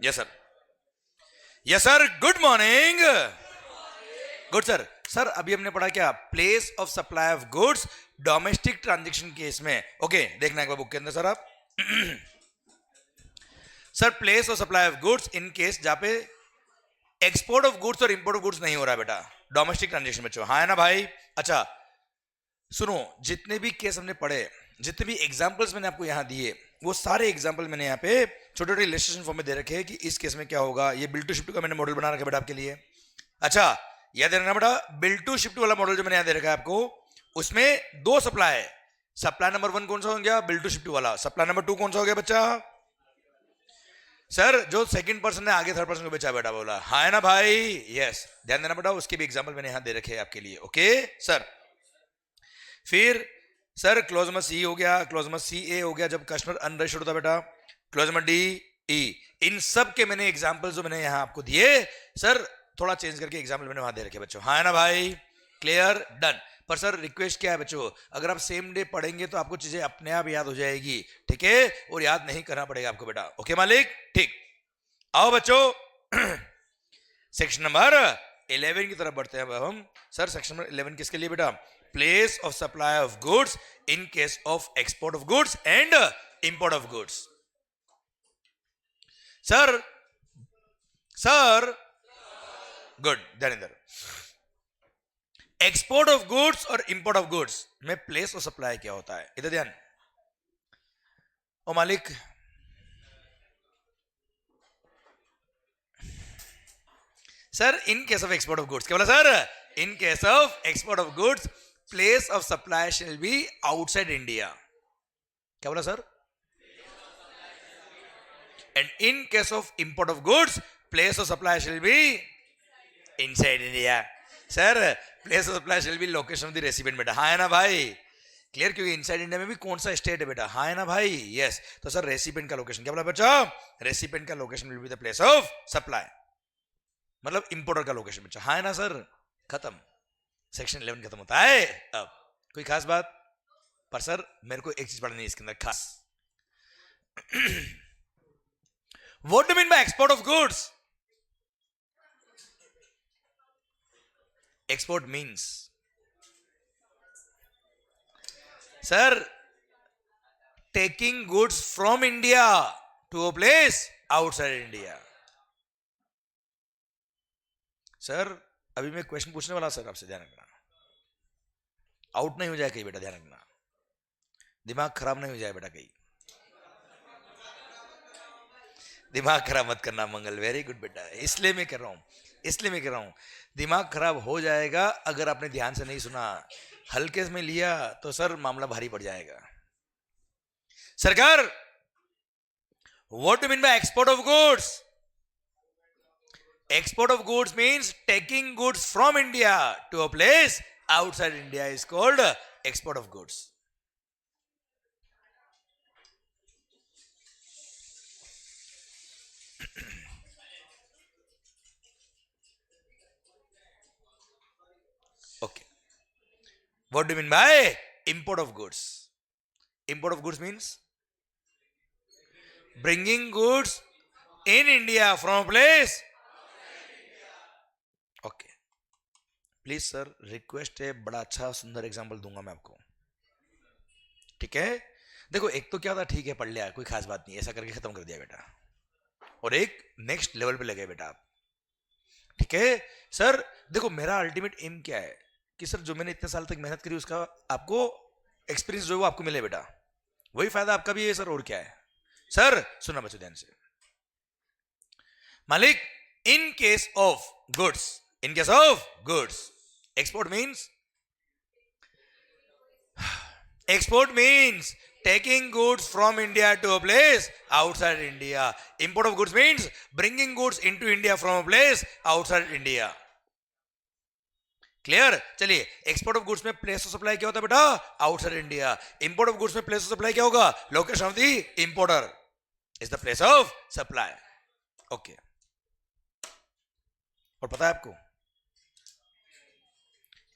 Yes sir, yes sir, good morning. Good sir. Sir अभी हमने पढ़ा क्या, place of supply of goods domestic transaction case में। Okay देखना एक बार बुक के अंदर सर आप। Sir place of supply of goods in case जहां पे एक्सपोर्ट ऑफ गुड्स और इंपोर्ट ऑफ गुड्स नहीं हो रहा है बेटा, डोमेस्टिक ट्रांजेक्शन बच्चों, हाँ है ना भाई। अच्छा सुनो, जितने भी केस हमने पढ़े, जितने भी एग्जांपल्स मैंने आपको यहां दिए, वो सारे एग्जांपल मैंने यहाँ पे छोटे छोटे इलस्ट्रेशन फॉर्म में दे रखे हैं कि इस केस में क्या होगा। ये बिल टू शिफ्ट का मैंने मॉडल बना रखा है बेटा आपके लिए। अच्छा याद रखना बेटा, बिल टू शिफ्ट वाला मॉडल जो मैंने यहाँ दे रखा है आपको, उसमें दो सप्लाई है। सप्लाई नंबर 1 कौन सा हो गया, बिल टू शिफ्ट वाला। सप्लाई नंबर 2 कौन सा हो गया बच्चा? सर जो सेकंड पर्सन ने आगे थर्ड पर्सन को बेचा बेटा, बोला हाँ है ना भाई। यस ध्यान देना बेटा, उसके भी एग्जांपल मैंने यहां दे रखे हैं आपके लिए। Okay sir. फिर सर क्लोज नंबर सी हो गया, क्लोज नंबर सी ए हो गया जब कस्टमर अनरजिस्टर्ड होता बेटा, क्लोज नंबर डी ई, इन सब के मैंने एग्जांपल जो मैंने यहां आपको दिए सर, थोड़ा चेंज करके एग्जांपल मैंने वहां दे रखे बच्चों, हाँ है ना भाई। Clear, done. पर सर रिक्वेस्ट क्या है बच्चों, अगर आप सेम डे पढ़ेंगे तो आपको चीजें अपने आप याद हो जाएगी, ठीक है, और याद नहीं करना पड़ेगा आपको बेटा। ओके मालिक, ठीक। आओ बच्चों सेक्शन नंबर 11 की तरफ बढ़ते हैं अब हम। सर सेक्शन नंबर 11 किसके लिए बेटा, place of supply of goods in case of export of goods and import of goods. Sir sir good, ध्यान इधर। एक्सपोर्ट ऑफ गुड्स और इंपोर्ट ऑफ गुड्स में प्लेस ऑफ सप्लाई क्या होता है, इधर ध्यान। ओ मालिक, sir in case of export of goods क्या बोला sir, in case of export of goods place of supply shall B outside India. क्या बोला sir? And in case of import of goods place of supply shall be inside India. Sir place of supply shall B location of the recipient बेटा, हाँ है ना भाई। Clear, क्योंकि inside India में भी कौन सा स्टेट है बेटा, हाँ है ना भाई। यस तो सर रेसिपिएंट का लोकेशन क्या बोला बच्चा, रेसिपिएंट का location will be the place of supply, मतलब इंपोर्टर का लोकेशन बच्चा, हाँ है ना सर। खत्म, सेक्शन 11 खत्म होता है। अब कोई खास बात, पर सर मेरे को एक चीज पढ़नी है इसके अंदर खास। What do mean by export of goods? Export means sir taking goods from India to a place outside India. Sir अभी मैं क्वेश्चन पूछने वाला सर आपसे, ध्यान रखना, आउट नहीं हो जाए कहीं बेटा, ध्यान रखना, दिमाग खराब नहीं हो जाए बेटा कहीं, दिमाग खराब मत करना मंगल, वेरी गुड बेटा। इसलिए मैं कर रहा हूं, इसलिए मैं कर रहा हूं, दिमाग खराब हो जाएगा अगर आपने ध्यान से नहीं सुना, हल्के में लिया तो सर मामला भारी पड़ जाएगा। सरकार what do mean by export of goods? Export of goods means taking goods from India to a place outside India is called export of goods. Okay. What do you mean by import of goods? Import of goods means bringing goods in India from a place. Okay please sir, request है, बड़ा अच्छा सुंदर example दूंगा मैं आपको, ठीक है। देखो एक तो क्या था, ठीक है पढ़ लिया, कोई खास बात नहीं, ऐसा करके खत्म कर दिया बेटा, और एक नेक्स्ट लेवल पे लगे बेटा आप, ठीक है। सर देखो मेरा अल्टीमेट एम क्या है कि सर जो मैंने इतने साल तक मेहनत करी उसका आपको एक्सपीरियंस जो है वो आपको मिले बेटा, वही फायदा आपका भी है सर, और क्या है। सर सुना बच्चों ध्यान से, मालिक इन case of goods, in case of goods, export means taking goods from India to a place outside India. Import of goods means bringing goods into India from a place outside India. Clear, चलिए export of goods में place of supply क्या होता है बेटा, outside India. Import of goods में place of supply क्या होगा, location of the importer is the place of supply. Okay, और पता है आपको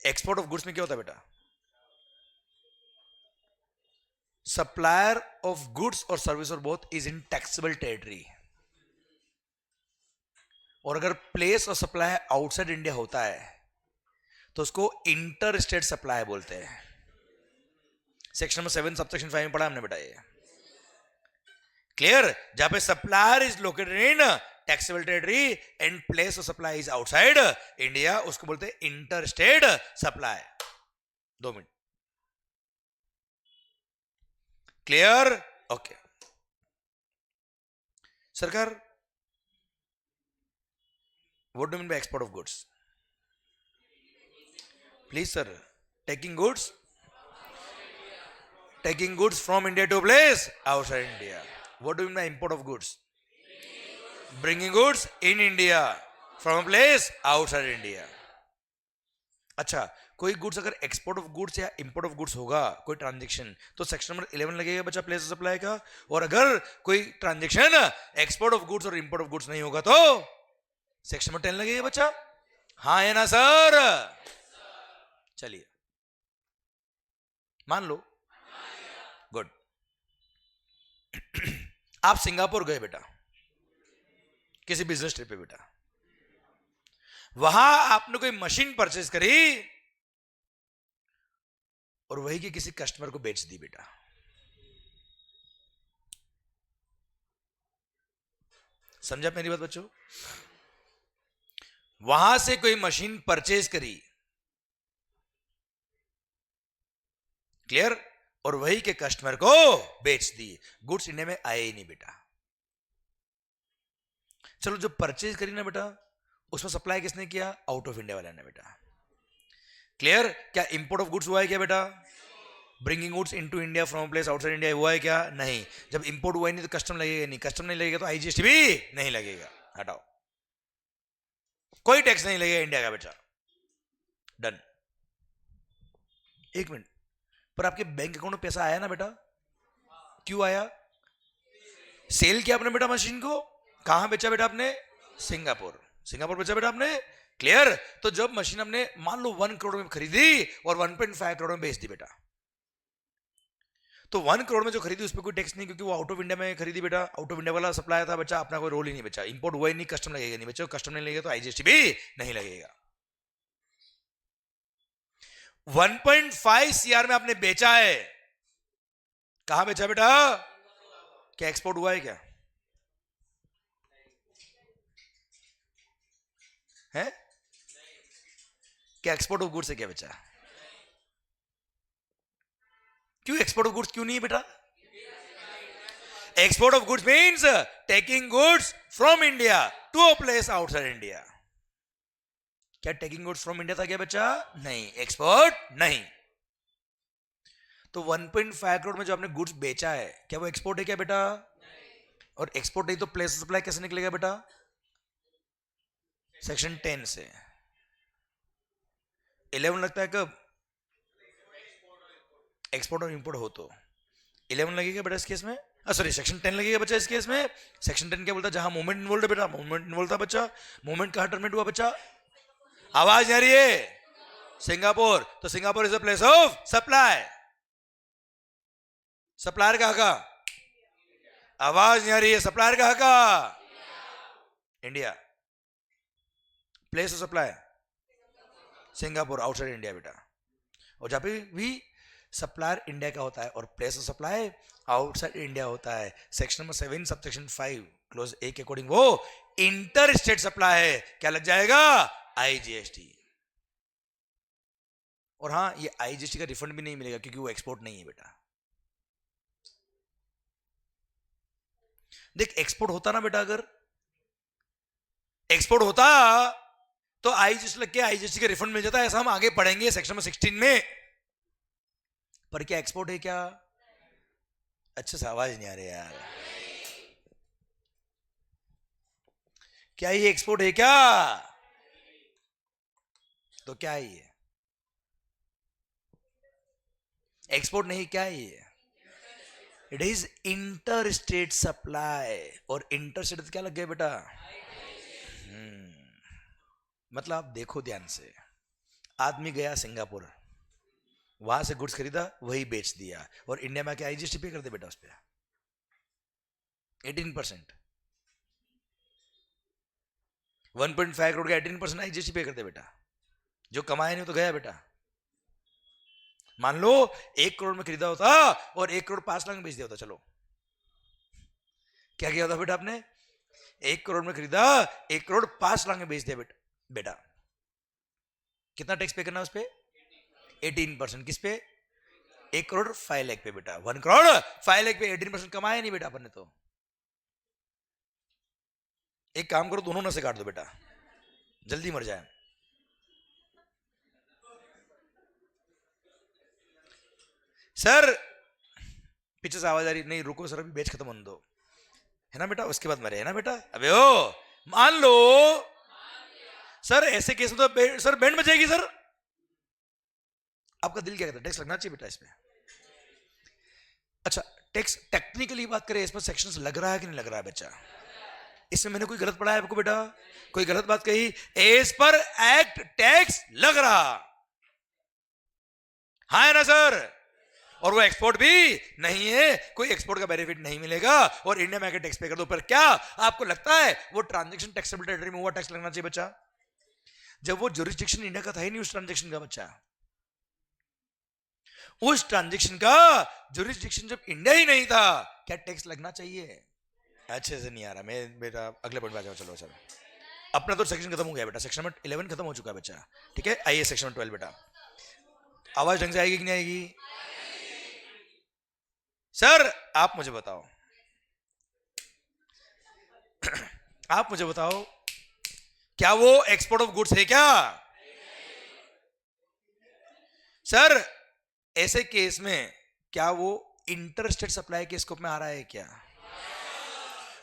एक्सपोर्ट ऑफ गुड्स में क्या होता है बेटा, सप्लायर ऑफ गुड्स और सर्विस और both is in taxable territory. और अगर प्लेस और सप्लाई आउटसाइड इंडिया होता है तो उसको इंटर स्टेट सप्लाई बोलते हैं। सेक्शन नंबर 7 सबसेक्शन 5 में पढ़ा हमने बेटा ये। क्लियर? जहां पे supplier is located in taxable territory and place of supply is outside India, उसको बोलते हैं इंटर स्टेट सप्लाई। 2 मिनट। क्लियर? ओके। सरकार, what do mean by export of goods? Please sir. taking goods from India to a place outside India. What do you mean by import of goods? Bringing goods in India from a place outside India. अच्छा, कोई goods अगर export of goods या import of goods होगा कोई transaction, तो section number 11 लगेगा बच्चा place of supply का। और अगर कोई ट्रांजेक्शन एक्सपोर्ट ऑफ गुड्स और इंपोर्ट ऑफ गुड्स नहीं होगा तो सेक्शन नंबर 10 लगेगा बच्चा। हाँ है ना सर? चलिए मान लो, गुड। आप सिंगापुर गए बेटा किसी बिजनेस ट्रिप पे बेटा, वहां आपने कोई मशीन परचेज करी और वही की किसी कस्टमर को बेच दी बेटा। समझा मेरी बात बच्चों? वहां से कोई मशीन परचेज करी, क्लियर, और वही के कस्टमर को बेच दी। गुड्स इंडिया में आए ही नहीं बेटा। चलो जो परचेज करी ना बेटा, उसमें सप्लाई किसने किया? आउट ऑफ इंडिया वाले ने बेटा। क्लियर? क्या इंपोर्ट ऑफ गुड्स हुआ है क्या बेटा? Bringing goods into India from place outside India हुआ है क्या? नहीं। जब इंपोर्ट हुआ ही नहीं तो कस्टम लगेगा नहीं, कस्टम नहीं लगेगा तो आईजीएसटी भी नहीं लगेगा। हटाओ, कोई टैक्स नहीं लगेगा इंडिया का बेटा। डन। एक मिनट, पर आपके बैंक अकाउंट में पैसा आया ना बेटा? क्यों आया? सेल किया आपने बेटा मशीन को, कहां बेचा बेटा आपने? सिंगापुर। सिंगापुर बेचा बेटा आपने। क्लियर? तो जब मशीन हमने मान लो 1 करोड़ में खरीदी और 1.5 करोड़ में बेच दी बेटा, तो 1 करोड़ में जो खरीदी उस पर कोई टैक्स नहीं, क्योंकि वो आउट ऑफ इंडिया में खरीदी बेटा। आउट ऑफ इंडिया वाला सप्लाई था बच्चा, अपना कोई रोल ही नहीं बचा। इंपोर्ट हुआ ही नहीं, कस्टम लगेगा नहीं बच्चों। कस्टम नहीं लगेगा तो आईजीएसटी भी नहीं लगेगा। 1.5 सीआर में आपने बेचा है, कहां बेचा बेटा? क्या एक्सपोर्ट हुआ है क्या? है क्या एक्सपोर्ट ऑफ गुड्स है क्या बेचा? क्यों एक्सपोर्ट ऑफ गुड्स क्यों नहीं बेटा? Export of goods means taking goods from India to a place outside India. क्या टेकिंग गुड्स फ्रॉम इंडिया था क्या बच्चा? नहीं, एक्सपोर्ट नहीं। तो 1.5 करोड़ में जो आपने गुड्स बेचा है, क्या वो एक्सपोर्ट है क्या बेटा? और एक्सपोर्ट नहीं तो प्लेस सप्लाई कैसे निकलेगा बेटा? सेक्शन 10 से। 11 लगता है कब? एक्सपोर्ट और इंपोर्ट हो तो 11 लगेगा बेटा इस केस में। सॉरी, सेक्शन 10 लगेगा बच्चा इस केस में। सेक्शन 10 क्या बोलता है? जहां मूवमेंट इन्वॉल्व है बेटा, मूवमेंट इन्वॉल्व था बच्चा। मूवमेंट कहां टर्मिनेट हुआ बच्चा? आवाज नहीं आ रही है? सिंगापुर। तो Singapore is a place of supply. Supplier कहां का? आवाज नहीं आ रही है। सप्लायर कहां का? India. Place of supply Singapore, outside India बेटा। और जहां पे भी सप्लायर इंडिया का होता है और place of supply outside India होता है, सेक्शन नंबर 7 सबसेक्शन 5 क्लोज ए के अकॉर्डिंग वो इंटर स्टेट सप्लाई है। क्या लग जाएगा? आईजीएसटी। और हाँ, ये आईजीएसटी का रिफंड भी नहीं मिलेगा क्योंकि वो एक्सपोर्ट नहीं है बेटा। देख, एक्सपोर्ट होता ना बेटा, अगर एक्सपोर्ट होता तो आईजीएसटी लग के आईजीएसटी का रिफंड मिल जाता है। ऐसा हम आगे पढ़ेंगे सेक्शन नंबर 16 में। पर क्या एक्सपोर्ट है क्या? अच्छे से आवाज नहीं आ रही यार। क्या ये एक्सपोर्ट है क्या? तो क्या है ये? एक्सपोर्ट नहीं, क्या है ये? It is inter state supply. और इंटर स्टेट क्या लग गया बेटा? मतलब आप देखो ध्यान से, आदमी गया सिंगापुर, वहां से गुड्स खरीदा, वही बेच दिया, और इंडिया में आके आईजीएसटी पे कर दे बेटा उस पर 18%। 1.5 करोड़ का 18% आईजीएसटी पे कर दे बेटा, जो कमाया नहीं तो गया बेटा। मान लो 1 करोड़ में खरीदा होता और 1 करोड़ 5 लाख में बेच दिया होता, चलो क्या किया होता बेटा आपने? 1 करोड़ में खरीदा, 1 करोड़ 5 लाख में बेच दिया बेटा, कितना टैक्स पे करना उस पे? 18%। किस पे? 1 करोड़ 5 लाख पे बेटा। 1 करोड़ 5 लाख पे 18% कमाया नहीं बेटा अपन ने तो। एक काम करो, दोनों नसें काट दो बेटा, जल्दी मर जाए। सर पीछे से आवाज आ रही, नहीं रुको सर अभी बैच खत्म होने दो, है ना बेटा, उसके बाद मरे, है ना बेटा। अबे ओ मान लो सर ऐसे केस में तो सर बैंड बजेगी सर। आपका दिल क्या कहता है? टैक्स लगना चाहिए बेटा इसमें। अच्छा टैक्स टेक्निकली बात करें, इसमें सेक्शंस लग रहा है कि नहीं लग रहा है बच्चा? इसमें मैंने कोई गलत पढ़ाया आपको बेटा? कोई गलत बात कही? एज पर एक्ट टैक्स लग रहा, हाँ है ना सर? और वो एक्सपोर्ट भी नहीं है, कोई एक्सपोर्ट का बेनिफिट नहीं मिलेगा और इंडिया में आके टैक्स पे कर दो। पर क्या आपको लगता है वो ट्रांजैक्शन टैक्सेबल टेरिटरी में हुआ टैक्स लगना चाहिए बच्चा? जब वो जुरिस्डिक्शन इंडिया का था ही नहीं उस ट्रांजैक्शन का बच्चा, उस ट्रांजैक्शन का जुरिस्डिक्शन जब इंडिया ही नहीं था, क्या टैक्स लगना चाहिए? अच्छे से नहीं आ रहा मैं बेटा, अगले पॉइंट पे आ जाओ। चलो चलो, अपना तो सेक्शन खत्म हो गया बेटा, सेक्शन नंबर 11 खत्म हो चुका है बच्चा, ठीक है। आइए सेक्शन नंबर 12 बेटा, आवाज ढंग से आएगी कि नहीं आएगी? सर आप मुझे बताओ आप मुझे बताओ क्या वो एक्सपोर्ट ऑफ गुड्स है क्या? सर ऐसे केस में क्या वो इंटर स्टेट सप्लाई के स्कोप में आ रहा है क्या?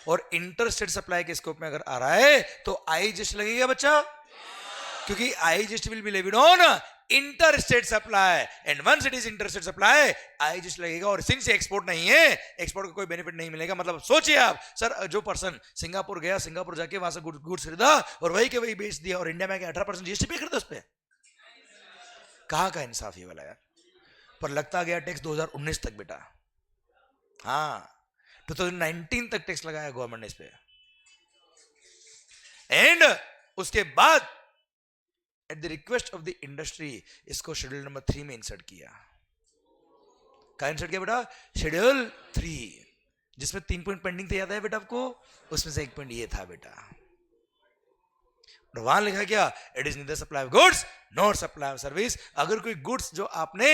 और इंटर स्टेट सप्लाई के स्कोप में अगर आ रहा है तो आईजीएसटी लगेगा बच्चा, क्योंकि IGST will be levied on inter state supply and once it is inter state supply IGST लगेगा। और सिंस एक्सपोर्ट नहीं है, एक्सपोर्ट का कोई बेनिफिट नहीं मिलेगा। मतलब सोचिए आप सर, जो पर्सन सिंगापुर गया, सिंगापुर जाके वहां से गुड्स खरीदा और वही के वही बेच दिया और इंडिया में 18% जीएसटी पे करता उस पर, कहां का इंसाफ ये वाला यार? पर लगता गया टैक्स 2019 तक बेटा, हाँ 2019 तक टैक्स लगाया गवर्नमेंट ने इस पे, एंड उसके बाद at the request of the industry इसको शेड्यूल नंबर 3 में इंसर्ट किया। क्या इंसर्ट किया बेटा? शेड्यूल 3, जिसमें 3 पॉइंट पेंडिंग थे, याद है बेटा आपको? उसमें से एक पॉइंट ये था बेटा, और वहां लिखा क्या? It is neither supply of goods not supply of service. अगर कोई गुड्स जो आपने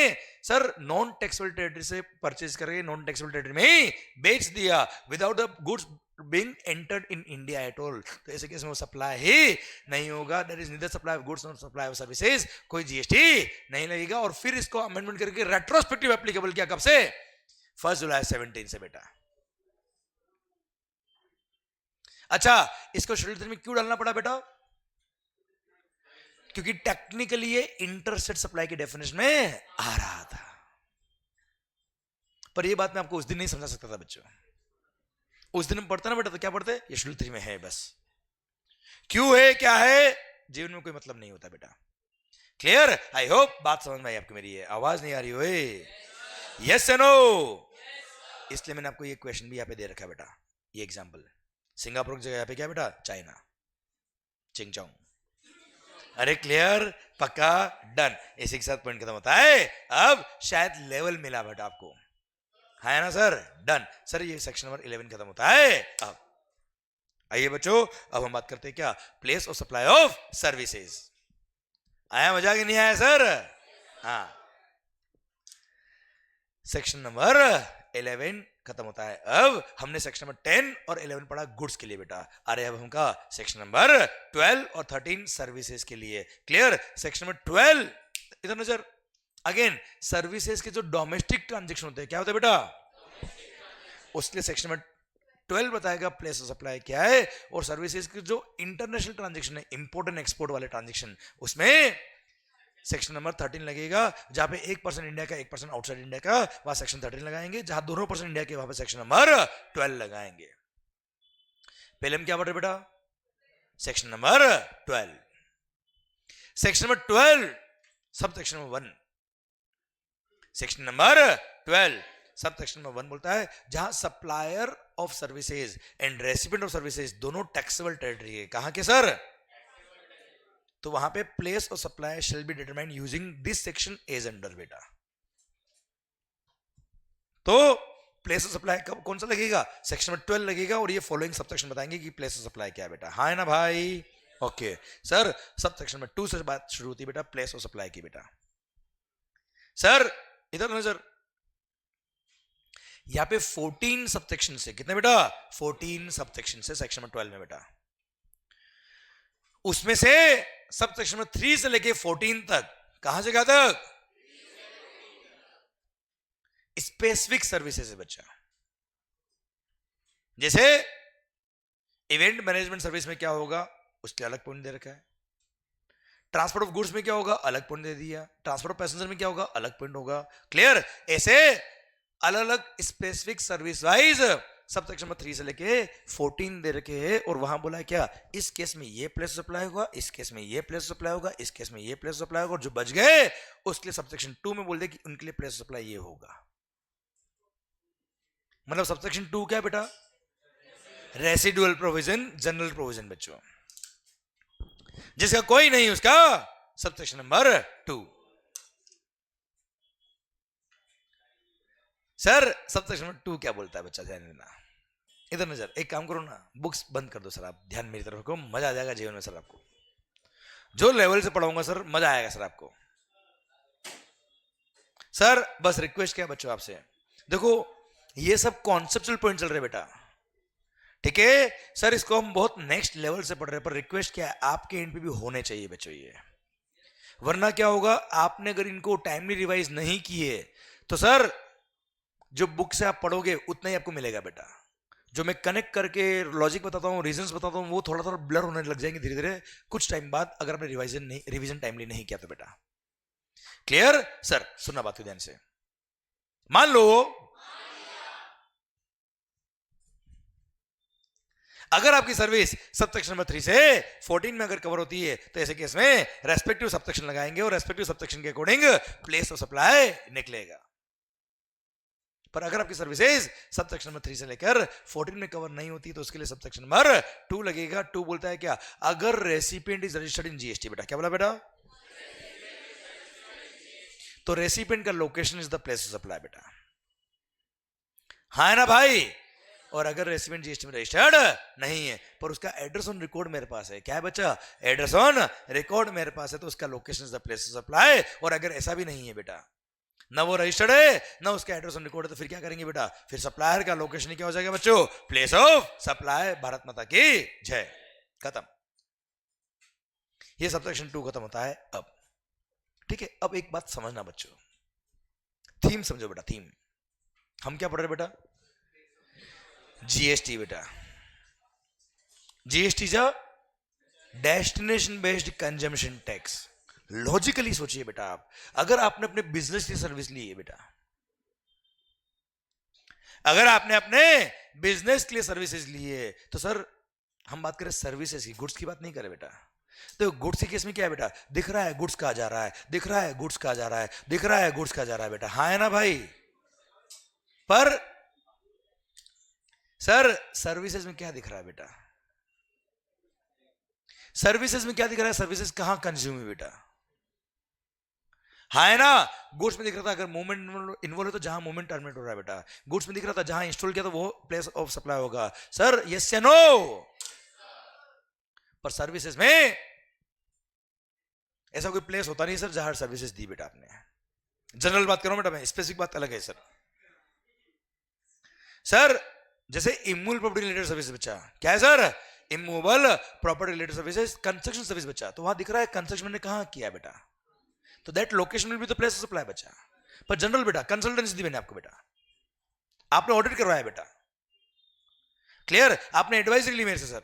सर नॉन टैक्सेबल टेरिटरी से परचेज करके नॉन टैक्सेबल टेरिटरी में ही बेच दिया without the goods being entered in India at all, तो ऐसे केस में वो सप्लाई ही नहीं होगा। That is neither supply of goods not supply of services, कोई जीएसटी नहीं लगेगा। और फिर इसको अमेंडमेंट करके रेट्रोस्पेक्टिव एप्लीकेबल किया, कब से? 1 जुलाई 17 से बेटा। अच्छा इसको शेड्यूल 3 में क्यों डालना पड़ा बेटा? क्योंकि टेक्निकली ये इंटरस्टेट सप्लाई के डेफिनेशन में आ रहा था, पर ये बात मैं आपको उस दिन नहीं समझा सकता था बच्चों। उस दिन हम पढ़ते ना बेटा तो क्या पढ़ते? ये शेड्यूल 3 में है बस, क्यों है क्या है जीवन में कोई मतलब नहीं होता बेटा। क्लियर? आई होप बात समझ में आई आपको मेरी। है आवाज नहीं आ रही हो? यस या नो? इसलिए मैंने आपको ये क्वेश्चन भी यहाँ पे दे रखा है बेटा, ये एग्जाम्पल। सिंगापुर की जगह यहाँ पे क्या बेटा? चाइना, चिंगचोंग। अरे क्लियर? पक्का? डन। इसी के साथ पॉइंट खत्म होता है। अब शायद लेवल मिला बेटा आपको, है ना सर? डन सर, ये सेक्शन नंबर 11 खत्म होता है। अब आइए बच्चों, अब हम बात करते हैं क्या? Place of supply of services. आया मजा कि नहीं आया सर? हाँ, सेक्शन नंबर 11 खत्म होता है। अब हमने सेक्शन नंबर 10 और 11 पढ़ा गुड्स के लिए बेटा। अरे अब हमका सेक्शन नंबर 12 और 13 सर्विसेज के लिए। क्लियर? सेक्शन नंबर 12 इधर नजर, अगेन सर्विसेज के जो डोमेस्टिक ट्रांजैक्शन होते हैं, क्या होते हैं बेटा? उसके लिए सेक्शन नंबर 12 बताएगा प्लेस ऑफ सप्लाई क्या है, और सर्विसेज के जो इंटरनेशनल ट्रांजैक्शन है, इंपोर्ट एंड एक्सपोर्ट वाले ट्रांजैक्शन, उसमें सेक्शन नंबर 13 लगेगा। जहां पे 1% इंडिया का 1% आउटसाइड इंडिया का, वहां सेक्शन 13 लगाएंगे। जहां दोनों % इंडिया के, वहां पे सेक्शन नंबर 12 लगाएंगे। पहले हम क्या पढ़ रहे बेटा? Section number 12। Section number 12 sub section number 1, section number 12 sub section number 1 बोलता है जहां supplier of services and recipient of services दोनों टैक्सेबल टेरिटरी है। कहां के सर? तो वहां पे प्लेस और supply shall be determined using this section as under बेटा। तो प्लेस ऑफ सप्लाई कब कौन सा लगेगा, सेक्शन में 12 लगेगा, और ये फॉलोइंग सब सेक्शन बताएंगे कि प्लेस ऑफ सप्लाई क्या है बेटा। हाँ है ना भाई? ओके सर, सब सेक्शन में 2 से बात शुरू होती है बेटा प्लेस ऑफ सप्लाई की बेटा। सर इधर नजर, यहां पे 14 सब सेक्शन से, कितने बेटा 14 सब सेक्शन से सेक्शन में 12 में बेटा, उसमें से सब सेक्शन में 3 से लेके 14 तक, कहां से कहां तक, स्पेसिफिक सर्विसेज है बच्चा। जैसे इवेंट मैनेजमेंट सर्विस में क्या होगा, उसके अलग पॉइंट दे रखा है। ट्रांसपोर्ट ऑफ गुड्स में क्या होगा, अलग पॉइंट दे दिया। ट्रांसपोर्ट ऑफ पैसेंजर में क्या होगा, अलग पॉइंट होगा। क्लियर? ऐसे अलग अलग specific service wise sub section में 3 से लेके 14 दे रखे हैं, और वहां बोला क्या, इस केस में ये प्लेस सप्लाई होगा, इस केस में ये प्लेस सप्लाई होगा, इस केस में ये प्लेस सप्लाई होगा, और जो बच गए उसके लिए सब सेक्शन 2 में बोल दे कि उनके लिए प्लेस सप्लाई ये होगा। मतलब सब सेक्शन 2 क्या बेटा, रेसिडुअल प्रोविजन, जनरल प्रोविजन बच्चों। जिसका कोई नहीं उसका sub section number 2। Sir sub section number 2 क्या बोलता है बच्चा, ध्यान देना। इधर नजर, एक काम करो ना, बुक्स बंद कर दो सर, आप ध्यान मेरी तरफ रखो, मजा आ जाएगा जीवन में सर आपको। जो लेवल से पढ़ाऊंगा सर मजा आएगा सर आपको। सर बस रिक्वेस्ट क्या बच्चों आपसे, देखो ये सब कॉन्सेप्चुअल पॉइंट चल रहे बेटा, ठीक है सर, इसको हम बहुत नेक्स्ट लेवल से पढ़ रहे हैं, पर रिक्वेस्ट क्या है, आपके एंड पे भी होने चाहिए बच्चों ये, वरना क्या होगा, आपने अगर इनको टाइमली रिवाइज नहीं किए तो सर जो बुक से आप पढ़ोगे उतना ही आपको मिलेगा बेटा। जो मैं कनेक्ट करके लॉजिक बताता हूँ, रीजंस बताता हूँ, वो थोड़ा थोड़ा ब्लर होने लग जाएंगे धीरे धीरे कुछ टाइम बाद, अगर आपने रिवीजन टाइमली नहीं किया तो बेटा। क्लियर? सर सुनना बात को ध्यान से, मान लो अगर आपकी सर्विस सब सेक्शन नंबर 3 से 14 में अगर कवर होती है, तो ऐसे केस में रेस्पेक्टिव सब सेक्शन लगाएंगे, और रेस्पेक्टिव सब सेक्शन के अकॉर्डिंग प्लेस ऑफ सप्लाई निकलेगा। पर अगर आपकी सर्विसेज सब सेक्शन नंबर 3 से लेकर 14 में कवर नहीं होती, तो उसके लिए सब सेक्शन नंबर 2 लगेगा। 2 बोलता है क्या, अगर recipient is registered in GST बेटा, क्या बोला बेटा, तो रेसिपिएंट का location is the place of supply बेटा। हाँ है ना भाई? और अगर रेसिपिएंट जीएसटी में रजिस्टर्ड नहीं है, पर उसका एड्रेस ऑन रिकॉर्ड मेरे पास है, क्या है बच्चा, एड्रेस ऑन रिकॉर्ड मेरे पास है, तो उसका location is the place of supply. और अगर ऐसा भी नहीं है बेटा, ना वो रजिस्टर्ड है ना उसका एड्रेस ऑन रिकॉर्ड है, तो फिर क्या करेंगे बेटा, फिर सप्लायर का लोकेशन क्या हो जाएगा बच्चों, प्लेस ऑफ सप्लाई। भारत माता की जय। खत्म, ये सब सेक्शन 2 खत्म होता है अब। ठीक है, अब एक बात समझना बच्चों, थीम समझो बेटा, थीम हम क्या पढ़ रहे बेटा, जीएसटी बेटा। जीएसटी जो destination based consumption tax. Logically सोचिए बेटा, आप अगर आपने अपने बिजनेस की सर्विस ली है बेटा, अगर आपने अपने बिजनेस के लिए सर्विसेज ली है, तो सर हम बात करें सर्विसेज की, गुड्स की बात नहीं करें बेटा। तो गुड्स के केस में क्या है बेटा, दिख रहा है गुड्स कहा जा रहा है, दिख रहा है गुड्स कहा जा रहा है, दिख रहा है गुड्स कहा जा रहा है बेटा। हाँ है ना भाई? पर सर सर्विसेज में क्या दिख रहा है बेटा, सर्विसेज में क्या दिख रहा है, सर्विसेज कहां कंज्यूम है बेटा। हाँ है ना? गुड्स में दिख रहा था अगर मूवमेंट इन्वॉल्व है तो जहां मूवमेंट टर्मिनेट हो रहा है बेटा, गुड्स में दिख रहा था जहां इंस्टॉल किया तो वो प्लेस ऑफ सप्लाई होगा। सर यस या नो? पर सर्विसेज में ऐसा कोई प्लेस होता नहीं सर जहां सर्विसेज दी बेटा आपने। जनरल बात करो बेटा, मैं स्पेसिफिक बात अलग है सर। सर जैसे इमूवेबल प्रॉपर्टी रिलेटेड सर्विस बच्चा, क्या है sir, immovable property related services, construction service बच्चा, तो वहां दिख रहा है कंस्ट्रक्शन ने कहां किया बेटा, तो that location will be the place of supply बच्चा। पर जनरल बेटा कंसल्टेंसी दी मैंने आपको बेटा, आपने ऑडिट करवाया बेटा, क्लियर, आपने एडवाइजरी ली मेरे से सर।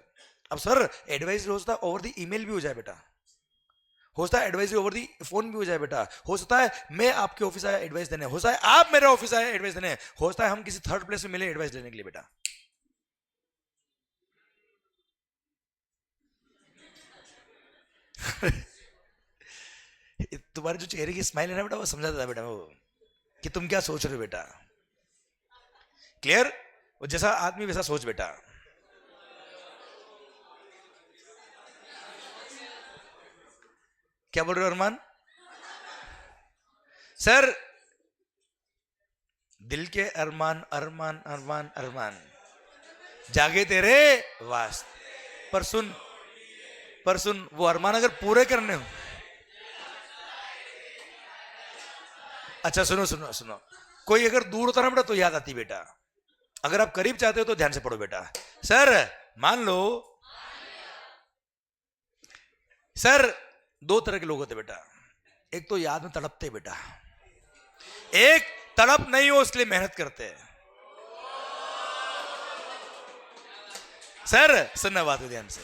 अब सर एडवाइजरी हो सकता है ओवर द ईमेल भी हो जाए बेटा, हो सकता है एडवाइजरी ओवर दी फोन भी हो जाए बेटा, हो सकता है मैं आपके ऑफिस आया एडवाइस देने, हो सकता है आप मेरे ऑफिस आए एडवाइस देने, हो सकता है हम किसी थर्ड प्लेस में मिले एडवाइस देने के लिए बेटा। तुम्हारे जो चेहरे की स्माइल है ना बेटा, वो समझाता था बेटा वो कि तुम क्या सोच रहे हो बेटा। क्लियर? वो जैसा आदमी वैसा सोच बेटा। क्या बोल रहे हो अरमान? सर दिल के अरमान अरमान अरमान अरमान जागे तेरे वास्ते। पर सुन वो अरमान अगर पूरे करने हो, अच्छा सुनो सुनो सुनो, कोई अगर दूर होता ना बेटा तो याद आती बेटा, अगर आप करीब चाहते हो तो ध्यान से पढ़ो बेटा। सर मान लो, सर दो तरह के लोग होते बेटा, एक तो याद में तड़पते बेटा, एक तड़प नहीं हो उसके लिए मेहनत करते हैं। सर सुनना बात को ध्यान से।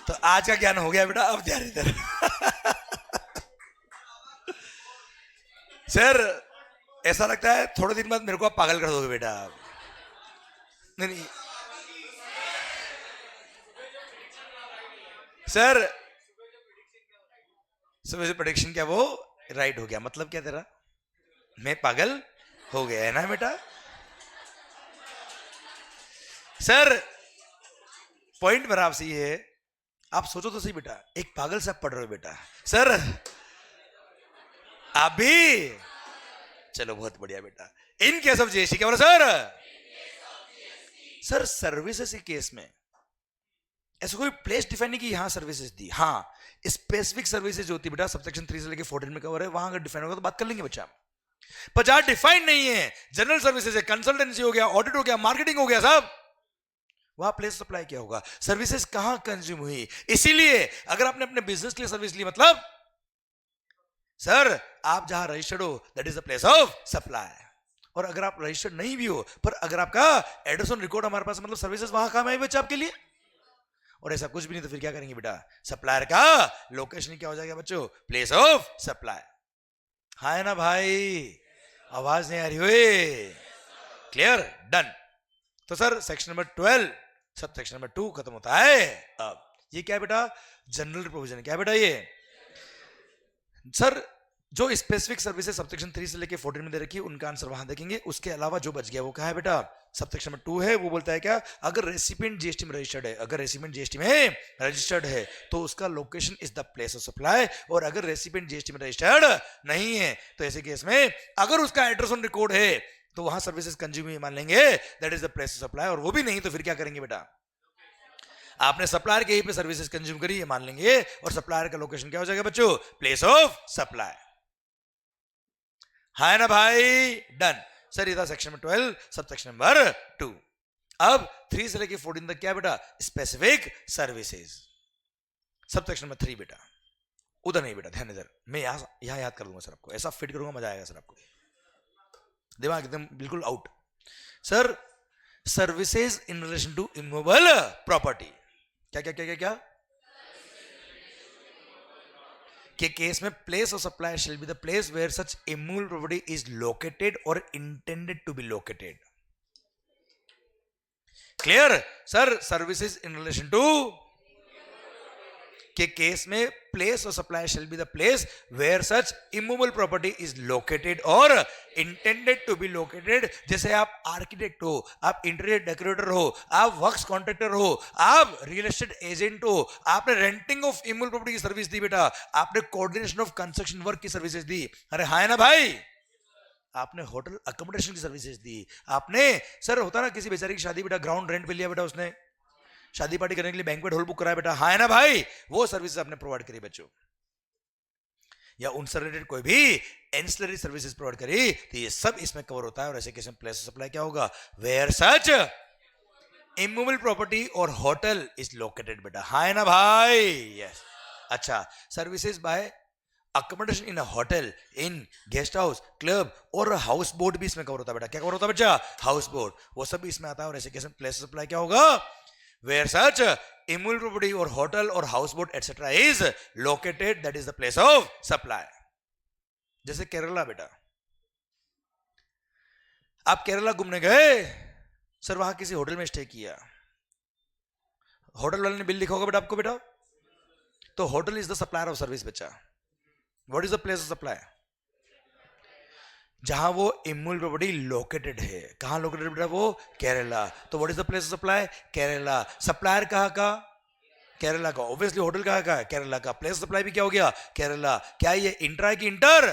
तो आज का ज्ञान हो गया बेटा, अब ध्यान इधर। सर ऐसा लगता है थोड़े दिन बाद मेरे को आप पागल कर दोगे बेटा। नहीं नहीं सर, सुबह से प्रेडिक्शन क्या वो राइट हो गया, मतलब क्या तेरा? मैं पागल हो गया है ना बेटा। सर पॉइंट मेरा आपसे ये है, आप सोचो तो सही बेटा, एक पागल से आप पढ़ रहे हो बेटा। सर आप भी, चलो बहुत बढ़िया बेटा। इन केस ऑफ जीएसटी क्या बोला सर? सर सर्विसेज के केस में ऐसा कोई प्लेस डिफाइन नहीं कि यहां सर्विसेज दी, हाँ स्पेसिफिक सर्विसेज होती है बेटा, सबसेक्शन 3 से लेके 14 में कवर है, वहां अगर डिफाइन होगा तो बात कर लेंगे बच्चा। पर जहां डिफाइन नहीं है, जनरल सर्विसेज है, कंसल्टेंसी हो गया, ऑडिट हो गया, मार्केटिंग हो गया, साहब वहां प्लेस सप्लाई क्या होगा, सर्विसेज कहां कंज्यूम हुई। इसीलिए अगर आपने अपने बिजनेस के लिए सर्विस ली, मतलब सर आप जहां रजिस्टर्ड हो that is the place of supply. और अगर आप रजिस्टर्ड नहीं भी हो, पर अगर आपका एडोसन रिकॉर्ड हमारे पास, मतलब सर्विसेज वहां काम है बच्चा आपके लिए। और ऐसा कुछ भी नहीं तो फिर क्या करेंगे बेटा, सप्लायर का लोकेशन क्या हो जाएगा बच्चों, प्लेस ऑफ सप्लाई। हाँ है ना भाई, आवाज नहीं आ रही हुई? Clear, done. तो sir section number 12 sub section number 2 खत्म होता है। अब ये क्या है बेटा, जनरल प्रोविजन। क्या है बेटा ये? सर जो स्पेसिफिक सर्विसेज सबसेक्शन 3 से लेके 14 में दे रखी है उनका आंसर वहां देखेंगे। उसके अलावा जो बच गया वो क्या है बेटा, सबसेक्शन नंबर 2 है, वो बोलता है क्या, अगर रेसिपिएंट जीएसटी में रजिस्टर्ड है, अगर रेसिपिएंट जीएसटी में रजिस्टर्ड है तो उसका location is the place of supply. और अगर रेसिपिएंट जीएसटी में रजिस्टर्ड नहीं है तो ऐसे केस में अगर उसका एड्रेस ऑन रिकॉर्ड है तो वहां सर्विसेज कंज्यूम मान लेंगे, that is the place of supply. और वो भी नहीं तो फिर क्या करेंगे बेटा, आपने सप्लायर के ही पे सर्विसेज कंज्यूम करी ये मान लेंगे, और सप्लायर का लोकेशन क्या हो जाएगा बच्चों, प्लेस ऑफ सप्लाई। है ना भाई, डन। सर ये था section number 12 sub section number 2। अब 3 से लेके 14 तक क्या बेटा, specific services. Sub section number 3 बेटा, उधर नहीं बेटा, ध्यान इधर, मैं यहां याद कर दूंगा सर आपको, ऐसा फिट करूंगा मजा आएगा सर आपको, दिमाग एकदम बिल्कुल out. Sir services in relation to immovable property, क्या क्या क्या क्या क्या के केस में place of supply shall be the place where such immovable property is located और intended to be located. Clear sir, services in relation to के case में place of supply shall be the place where such immovable property is located और intended to be located. जैसे आप architect हो, आप interior decorator हो, आप works contractor हो, आप रियल एस्टेट एजेंट हो, आपने रेंटिंग ऑफ इमूवेबल प्रॉपर्टी की सर्विस दी बेटा, आपने कोऑर्डिनेशन ऑफ कंस्ट्रक्शन वर्क की सर्विसेज दी, अरे हाँ ना भाई, आपने होटल अकोमोडेशन की सर्विसेज दी, आपने सर होता ना किसी बेचारी की शादी बेटा, ग्राउंड रेंट पे लिया बेटा, उसने शादी पार्टी करने के लिए बैंक्वेट हॉल बुक कराया बेटा, हाँ है ना भाई, वो सर्विसेज आपने प्रोवाइड करी बच्चों। या उनसे रिलेटेड कोई भी एंसिलरी सर्विसेज प्रोवाइड करी तो ये सब इसमें कवर होता है। और ऐसे केस में प्लेस ऑफ सप्लाई क्या होगा, वेयर सच इमूवेबल प्रॉपर्टी और होटल इज लोकेटेड बेटा, हाँ है ना भाई, यस। अच्छा, services by accommodation in a hotel, in guest house, club और हाउस बोट भी इसमें कवर होता है बेटा। क्या कवर होता है बच्चा, हाउस बोट, वो सब भी इसमें आता है। और ऐसे केस में प्लेस ऑफ सप्लाई क्या होगा, where such immutable property or hotel or houseboat etc is located, that is the place of supply। जैसे केरला बेटा, आप केरला घूमने गए सर, वहां किसी होटल में स्टे किया, होटल वाले ने बिल लिखा होगा बेटा आपको बेटा, तो hotel is the supplier of service बच्चा। What is the place of supply, जहां वो इमूवेबल प्रॉपर्टी लोकेटेड है। कहां लोकेटेड बेटा? वो केरला। तो what is the place of supply? Kerala. Supplier कहां का? केरला का। ऑब्वियसली होटल कहां का? केरला का। प्लेस सप्लाई भी क्या हो गया? केरला। क्या ये इंट्रा है कि इंटर?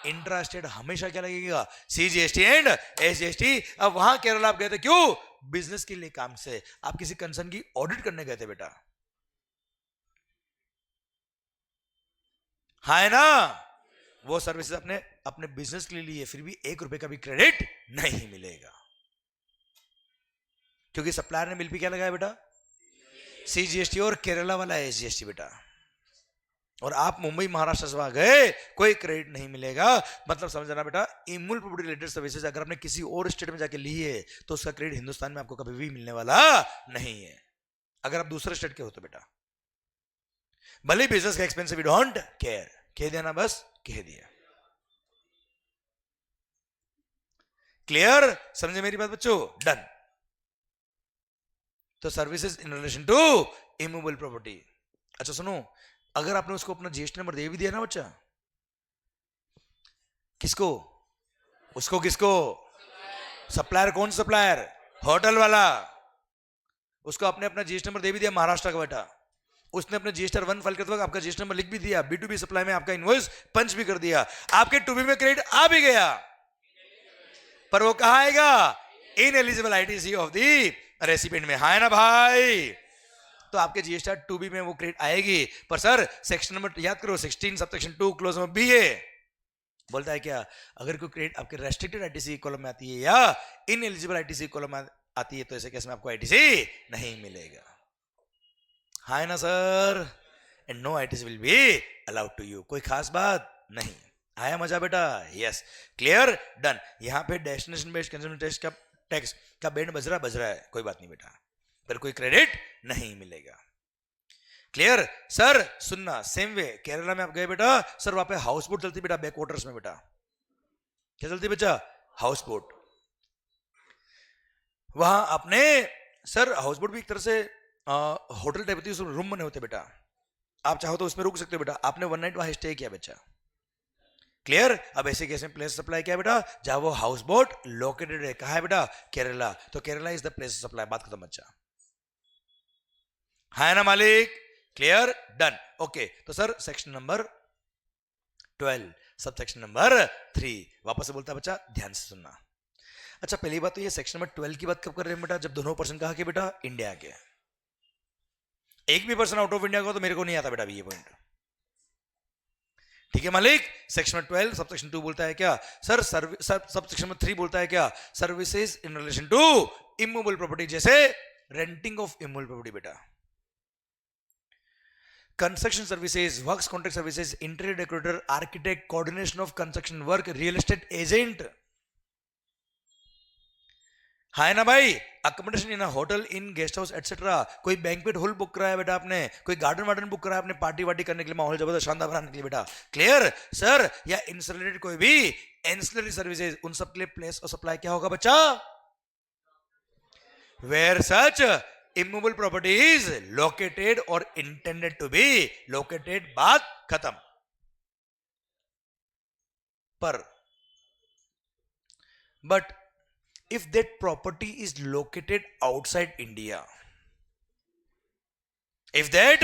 इंट्रा स्टेट हमेशा क्या लगेगा? CGST and SGST. अब वहां केरला आप गए थे क्यों? बिजनेस के लिए, काम से। आप किसी कंसर्न की ऑडिट करने गए थे बेटा, हाँ है ना? वो सर्विसेज अपने अपने बिजनेस के लिए लिए, फिर भी 1 रुपए का भी क्रेडिट नहीं मिलेगा, क्योंकि सप्लायर ने बिल पे क्या लगाया बेटा? सीजीएसटी, और केरला वाला एसजीएसटी बेटा। और आप मुंबई महाराष्ट्र से वहां गए, कोई क्रेडिट नहीं मिलेगा। मतलब समझना बेटा, इमूवेबल प्रॉपर्टी रिलेटेड सर्विसेज अगर आपने किसी और स्टेट में जाके ली है तो उसका क्रेडिट हिंदुस्तान में आपको कभी भी मिलने वाला नहीं है, अगर आप दूसरे स्टेट के हो तो बेटा। भले बिजनेस का एक्सपेंसिव, वी डोंट केयर। कह दिया ना, बस कह दिया। क्लियर? समझे मेरी बात बच्चों? डन। तो services in relation to immovable property. अच्छा सुनो, अगर आपने उसको अपना जीएसटी नंबर दे भी दिया ना बच्चा, किसको? उसको किसको? सप्लायर। कौन सप्लायर? होटल वाला। उसको आपने अपना जीएसटी नंबर दे भी दिया महाराष्ट्र का बेटा, उसने अपने जीएसटी 1 फाइल करते वक्त आपका जीएसटी नंबर लिख भी दिया, B2B सप्लाई में आपका इनवॉइस पंच भी कर दिया, आपके 2B में क्रेडिट आ भी गया, पर वो कहां आएगा? In eligible ITC of the recipient में। हाँ है ना भाई? तो आपके जीएसटी 2B में वो क्रेडिट आएगी। पर सर सेक्शन नंबर याद करो, 16 सबसेक्शन 2 क्लोज नंबर बी है, बोलता है क्या? अगर कोई क्रेडिट आपके रेस्ट्रिक्टेड आईटीसी कॉलम में आती है या इन एलिजिबल आईटीसी कॉलम में आती है, तो ऐसे केस में आपको आईटीसी नहीं मिलेगा। हाँ है ना sir? And no ITC will be allowed to you. कोई खास बात नहीं। आया मजा बेटा? यस। क्लियर? डन। यहां पे डेस्टिनेशन बेस्ड कंज्यूमर टैक्स का बैंड बज रहा है, कोई बात नहीं बेटा, पर कोई क्रेडिट नहीं मिलेगा। क्लियर? सर सुनना, सेम वे केरला में आप गए बेटा, सर वहां पे हाउस बोट चलती बेटा, बैक वाटर्स में बेटा। क्या चलती बच्चा? House boat. वहां आपने, सर हाउस बोट भी एक तरह से होटल टाइप होती है, उसमें रूम बने होते बेटा, आप चाहो तो उसमें रुक सकते हो बेटा। आपने 1 नाइट वहां स्टे किया बच्चा। क्लियर? अब ऐसे केस में प्लेस सप्लाई क्या है बेटा? जहां वो हाउस बोट लोकेटेड है। कहा है बेटा? केरला। तो Kerala is the place supply. बात खत्म बच्चा। है ना मालिक? क्लियर? डन। ओके, तो sir section number 12 sub section number 3 वापस से बोलता है बच्चा, ध्यान से सुनना। अच्छा पहली बात तो ये सेक्शन नंबर 12 की बात कब कर रहे हैं बेटा? जब दोनों पर्सन कहा कि बेटा इंडिया के, एक भी पर्सन आउट ऑफ इंडिया को तो मेरे को नहीं आता बेटा ये पॉइंट। ठीक है मालिक? सेक्शन 12 सब सेक्शन 2 बोलता है क्या? सर सब सेक्शन 3 बोलता है क्या? Services in relation to immovable property, जैसे रेंटिंग ऑफ इमूवेबल प्रॉपर्टी बेटा, construction services, works contract services, interior decorator, architect, coordination of construction work, real estate agent. हाँ है ना भाई? Accommodation in hotel, in guest house etcetera. कोई banquet hall book कराया बेटा आपने, कोई गार्डन वार्डन बुक कराया आपने पार्टी वार्टी करने के लिए, माहौल जबरदस्त शानदार बनाने के लिए बेटा। क्लियर? सर या इनसे रिलेटेड कोई भी एंसिलरी सर्विसेज, उन सब के लिए प्लेस और सप्लाई क्या होगा बच्चा? Where such immovable property is located और इंटेंडेड टू बी लोकेटेड। बात खत्म। पर but if that property is located outside India, if that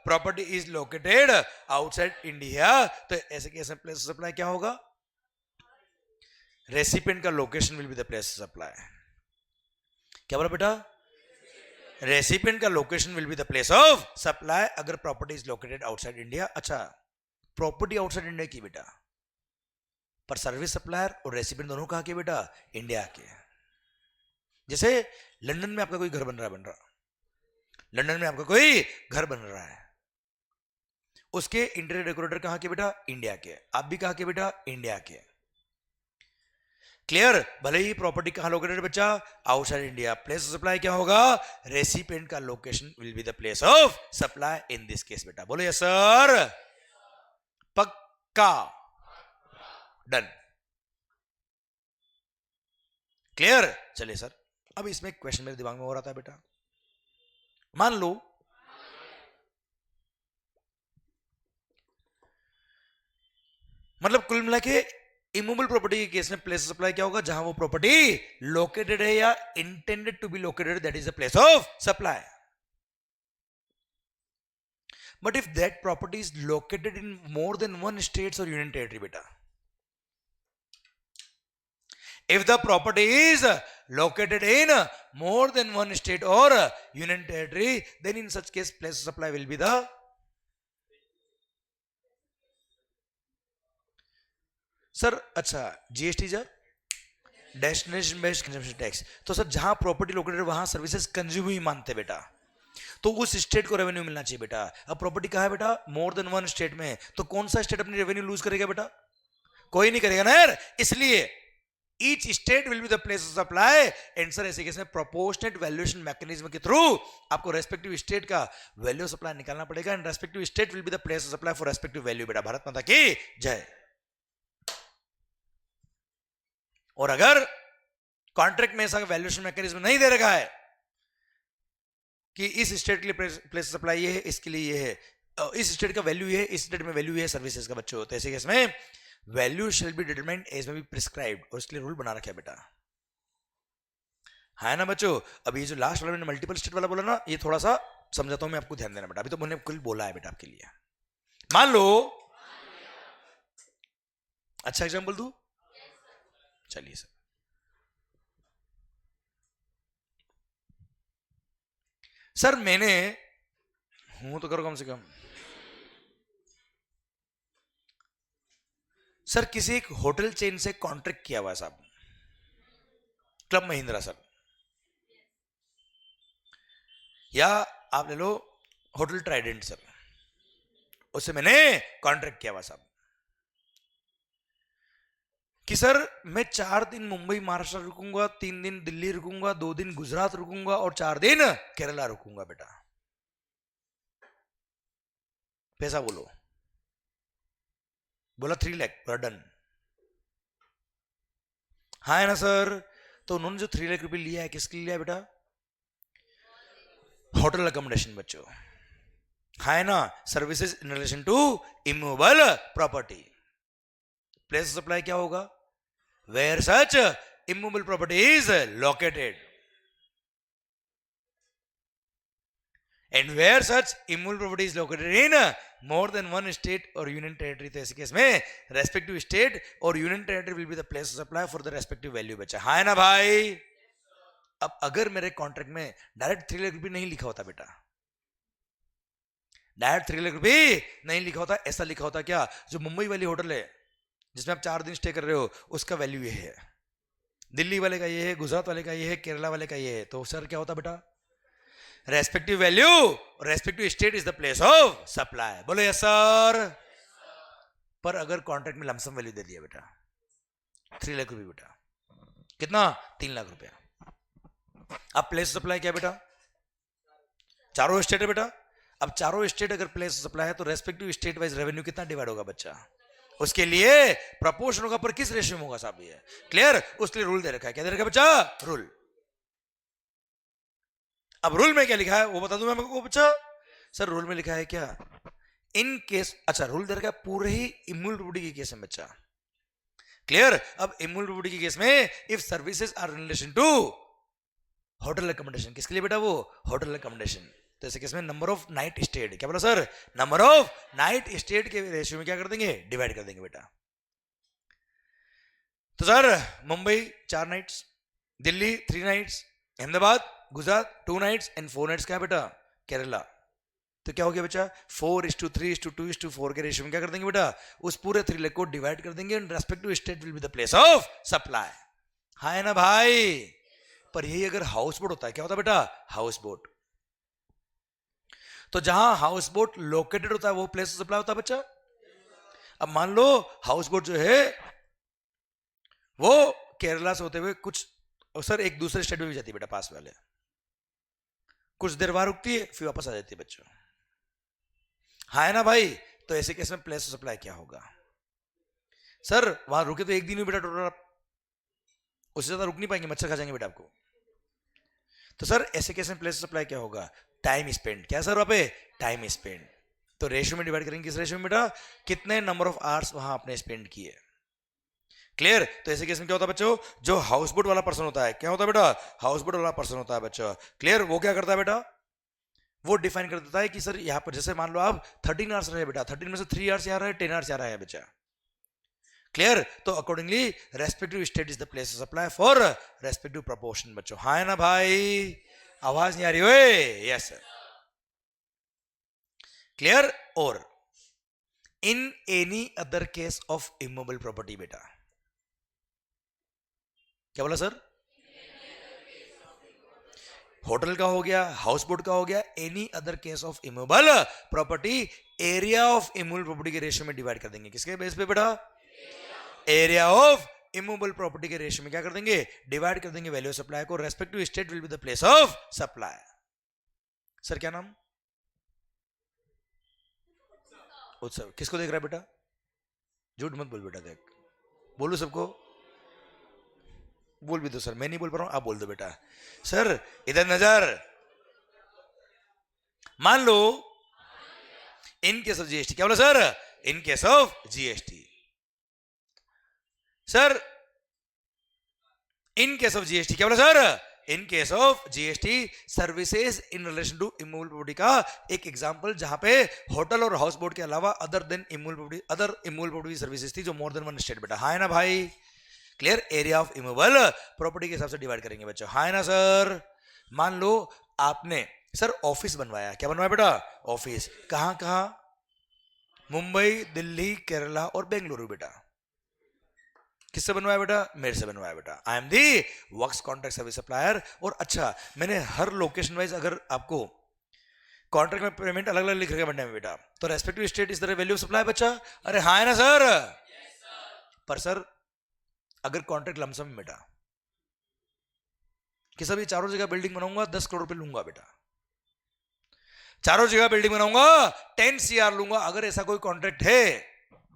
property is located outside India, तो ऐसे केस में प्लेस सप्लाई क्या होगा? रेसिपिएंट का location will be the place supply. क्या बोला बेटा? रेसिपिएंट का location will be the place of supply अगर property is located outside India. अच्छा प्रॉपर्टी आउटसाइड इंडिया की बेटा, पर सर्विस सप्लायर और रेसिपिएंट दोनों कहा के बेटा? इंडिया के। जैसे लंदन में आपका कोई घर बन रहा, लंदन में आपका कोई घर बन रहा है, उसके इंटीरियर डेकोरेटर कहां के बेटा? इंडिया के। आप भी कहां के बेटा? इंडिया के। क्लियर? भले ही प्रॉपर्टी कहां लोकेटेड बच्चा? Outside India. Place of supply क्या होगा? रेसिपिएंट का location will be the place of supply in this case बेटा। बोलो यस सर? पक्का? डन। क्लियर? चलिए सर, अब इसमें एक क्वेश्चन मेरे दिमाग में हो रहा था बेटा, मान लो मतलब कुल मिला के इमूवेबल प्रॉपर्टी के केस में प्लेस ऑफ सप्लाई क्या होगा? जहां वो प्रॉपर्टी लोकेटेड है या intended to be located, that is the place of supply. But if that property is located in more than one states और यूनियन टेरिटरी, बेटा, if the property is located in more than one state or union territory, then in such case place of supply will be the sir. अच्छा, GST जब destination based consumption tax, तो sir जहां property located वहां services consume ही मानते बेटा, तो उस state को रेवेन्यू मिलना चाहिए बेटा. अब प्रॉपर्टी कहां है बेटा? मोर देन वन स्टेट में, तो कौन सा स्टेट अपनी रेवेन्यू लूज करेगा बेटा? कोई नहीं करेगा ना यार. इसलिए each state will be the place of supply, and sir ऐसे केस में proportionate valuation mechanism के थ्रू आपको respective state का value of supply निकालना पड़ेगा, and respective state will be the place of supply for respective value. बेटा, भारत माता की जय. और अगर कॉन्ट्रैक्ट में ऐसा वैल्यूएशन मैकेनिज्म नहीं दे रखा है कि इस स्टेट के लिए प्लेस ऑफ सप्लाई ये है, इसके लिए ये है, इस स्टेट का वैल्यू ये है, इस स्टेट में वैल्यू ये है सर्विसेज का, बच्चों, तो ऐसे केस में value shall be determined as may be prescribed, और इसके लिए रूल बना रखा है बेटा. है ना बच्चों? अब ये जो लास्ट वाला मैंने मल्टीपल स्टेट वाला बोला ना, ये थोड़ा सा समझाता हूं मैं, आपको ध्यान देना बेटा. अभी तो मैंने कुल बोला है बेटा आपके लिए. मान लो, अच्छा एग्जांपल दूं? चलिए सर, सर मैंने हूं तो करो कम से कम. सर किसी एक होटल चेन से कॉन्ट्रैक्ट किया हुआ है साहब, क्लब महिंद्रा सर, या आप ले लो होटल ट्राइडेंट सर, उससे मैंने कॉन्ट्रैक्ट किया हुआ साहब कि सर मैं 4 दिन मुंबई महाराष्ट्र रुकूंगा, 3 दिन दिल्ली रुकूंगा, 2 दिन गुजरात रुकूंगा और 4 दिन केरला रुकूंगा बेटा. पैसा बोलो. बोला 3 लाख, बोला डन. हाँ है ना सर? तो उन्होंने जो 3 लाख रुपए लिया है किसके लिए लिया बेटा? होटल अकोमोडेशन बच्चों. हाँ है ना? Services in relation to immovable property. Place of supply क्या होगा? Where such immovable property is located, and where such immovable property is located in more than one state or union territory, तो ऐसे case में respective state और union territory will be the place of supply for the respective value. बच्चा, हाँ है ना भाई? अब अगर मेरे कॉन्ट्रैक्ट में डायरेक्ट 3 लाख रुपए नहीं लिखा होता बेटा, डायरेक्ट 3 लाख रुपए नहीं लिखा होता, ऐसा लिखा होता क्या, जो मुंबई वाली होटल है जिसमें आप 4 दिन स्टे कर रहे हो, उसका वैल्यू ये है, दिल्ली वाले का ये है, गुजरात वाले का ये है, केरला वाले का ये है, तो सर क्या होता बेटा? Respective value, respective state is the place of supply. बोलो यस सर. पर अगर कॉन्ट्रैक्ट में लमसम वैल्यू दे दिया बेटा, 3 लाख रुपए बेटा, कितना? 3 लाख रुपया. अब प्लेस सप्लाई क्या बेटा? चारों स्टेट है बेटा. अब चारों स्टेट अगर प्लेस सप्लाई है तो रेस्पेक्टिव स्टेट वाइज रेवेन्यू कितना डिवाइड होगा बच्चा? उसके लिए प्रपोर्शन होगा, पर किस रेशियो में होगा साहब? ये क्लियर? उसके लिए रूल दे रखा है. क्या दे रखा है बच्चा? रूल. अब रूल में क्या लिखा है वो बता दूं मैं आपको बच्चा. सर रूल में लिखा है क्या? इन केस, अच्छा रूल दे रखा है पूरे ही इमूवेबल प्रॉपर्टी के केस में बच्चा. क्लियर? अब इमूवेबल प्रॉपर्टी के केस में if services are in relation to hotel accommodation, किसके लिए बेटा? वो होटल अकोमोडेशन. तो ऐसे केस में नंबर ऑफ नाइट स्टेड, क्या बोला sir? Number of night stayed के रेशियो में क्या कर देंगे? डिवाइड कर देंगे बेटा. तो sir Mumbai 4 nights, Delhi 3 nights, Ahmedabad Gujarat 2 nights and 4 nights क्या है बेटा? केरला. तो क्या हो गया बच्चा? 4:3:2:4 के रेशियो में क्या कर देंगे बेटा? उस पूरे 3 लाख को डिवाइड कर देंगे, and respective state will be the place of supply. हाँ है ना भाई? पर यही अगर हाउस बोट होता है, क्या होता है बेटा? House boat. तो जहां हाउस बोट लोकेटेड होता है वो प्लेस ऑफ सप्लाई होता है बच्चा. अब मान लो हाउस बोट जो है वो केरला से होते हुए कुछ, सर एक दूसरे स्टेट में भी जाती है बेटा, पास वाले, कुछ देर वहां रुकती है फिर वापस आ जाती है बच्चों. हाँ है ना भाई? तो ऐसे केस में प्लेस ऑफ सप्लाई क्या होगा? सर वहां रुके तो 1 दिन में बेटा टोटल, आप उससे ज्यादा रुक नहीं पाएंगे, मच्छर खा जाएंगे बेटा आपको. तो सर ऐसे केस में प्लेस ऑफ सप्लाई क्या होगा? Time spend. क्या सर वहां पे? Time spend. तो रेशियो में डिवाइड करेंगे, किस रेशियो में बेटा? कितने नंबर ऑफ आवर्स वहां आपने स्पेंड किए. क्लियर? तो ऐसे केस में क्या होता है बच्चों, जो हाउस बोट वाला पर्सन होता है, क्या होता है बेटा, हाउस बोट वाला पर्सन होता है बच्चों। क्लियर? वो क्या करता है बेटा, वो डिफाइन कर देता है कि सर यहां पर जैसे मान लो आप 13 आवर्स रहे बेटा, 13 में से 3 आवर्स यहाँ रहे, 10 आवर्स यहाँ रहा है बच्चा। क्लियर? तो accordingly respective state is the place of supply for respective proportion बच्चों। हाँ है ना भाई? आवाज नहीं आ रही ओए? Yes sir. क्लियर? और in any other case of immovable property बेटा, क्या बोला सर? होटल का हो गया, हाउस बोट का हो गया, any other case of immovable property area of immovable property के रेशियो में डिवाइड कर देंगे। किसके बेस पे बेटा? एरिया ऑफ इमूवेबल प्रॉपर्टी के रेशियो में क्या कर देंगे, डिवाइड कर देंगे वैल्यू ऑफ सप्लाई को। Respective state will be the place of supply. Sir क्या नाम? उत्सव। किसको देख रहा है बेटा? झूठ मत बोल बेटा, देख। बोलू सबको? बोल भी दो सर, मैं नहीं बोल पा रहा हूं, आप बोल दो बेटा। सर इधर नजर। मान लो इन केस ऑफ जीएसटी, क्या बोला sir? In case of GST. Sir in case of GST, क्या बोला sir? In case of GST services in relation to immovable property का एक एग्जांपल, जहां पे होटल और हाउस बोट के अलावा other than immovable property, other immovable property services थी जो मोर देन वन स्टेट बेटा। हाँ है ना भाई? Clear? Area of immovable property के हिसाब से डिवाइड करेंगे बच्चों। हाँ है ना सर? मान लो आपने सर ऑफिस बनवाया, क्या बनवाया बेटा? ऑफिस। कहां कहां? मुंबई, दिल्ली, केरला और बेंगलुरु बेटा। किससे बनवाया बेटा? मेरे से बनवाया बेटा। I am the works contract service supplier. और अच्छा, मैंने हर लोकेशन वाइज अगर आपको कॉन्ट्रैक्ट में पेमेंट अलग अलग लिख रखा बनने में बेटा, तो respective state is the value of supply बच्चा। अरे हाँ है ना सर? पर सर अगर कॉन्ट्रैक्ट लमसम में बेटा कि सब ये चारों जगह बिल्डिंग बनाऊंगा 10 करोड़ रुपए लूंगा बेटा, चारों जगह बिल्डिंग बनाऊंगा 10 CR लूंगा, अगर ऐसा कोई कॉन्ट्रैक्ट है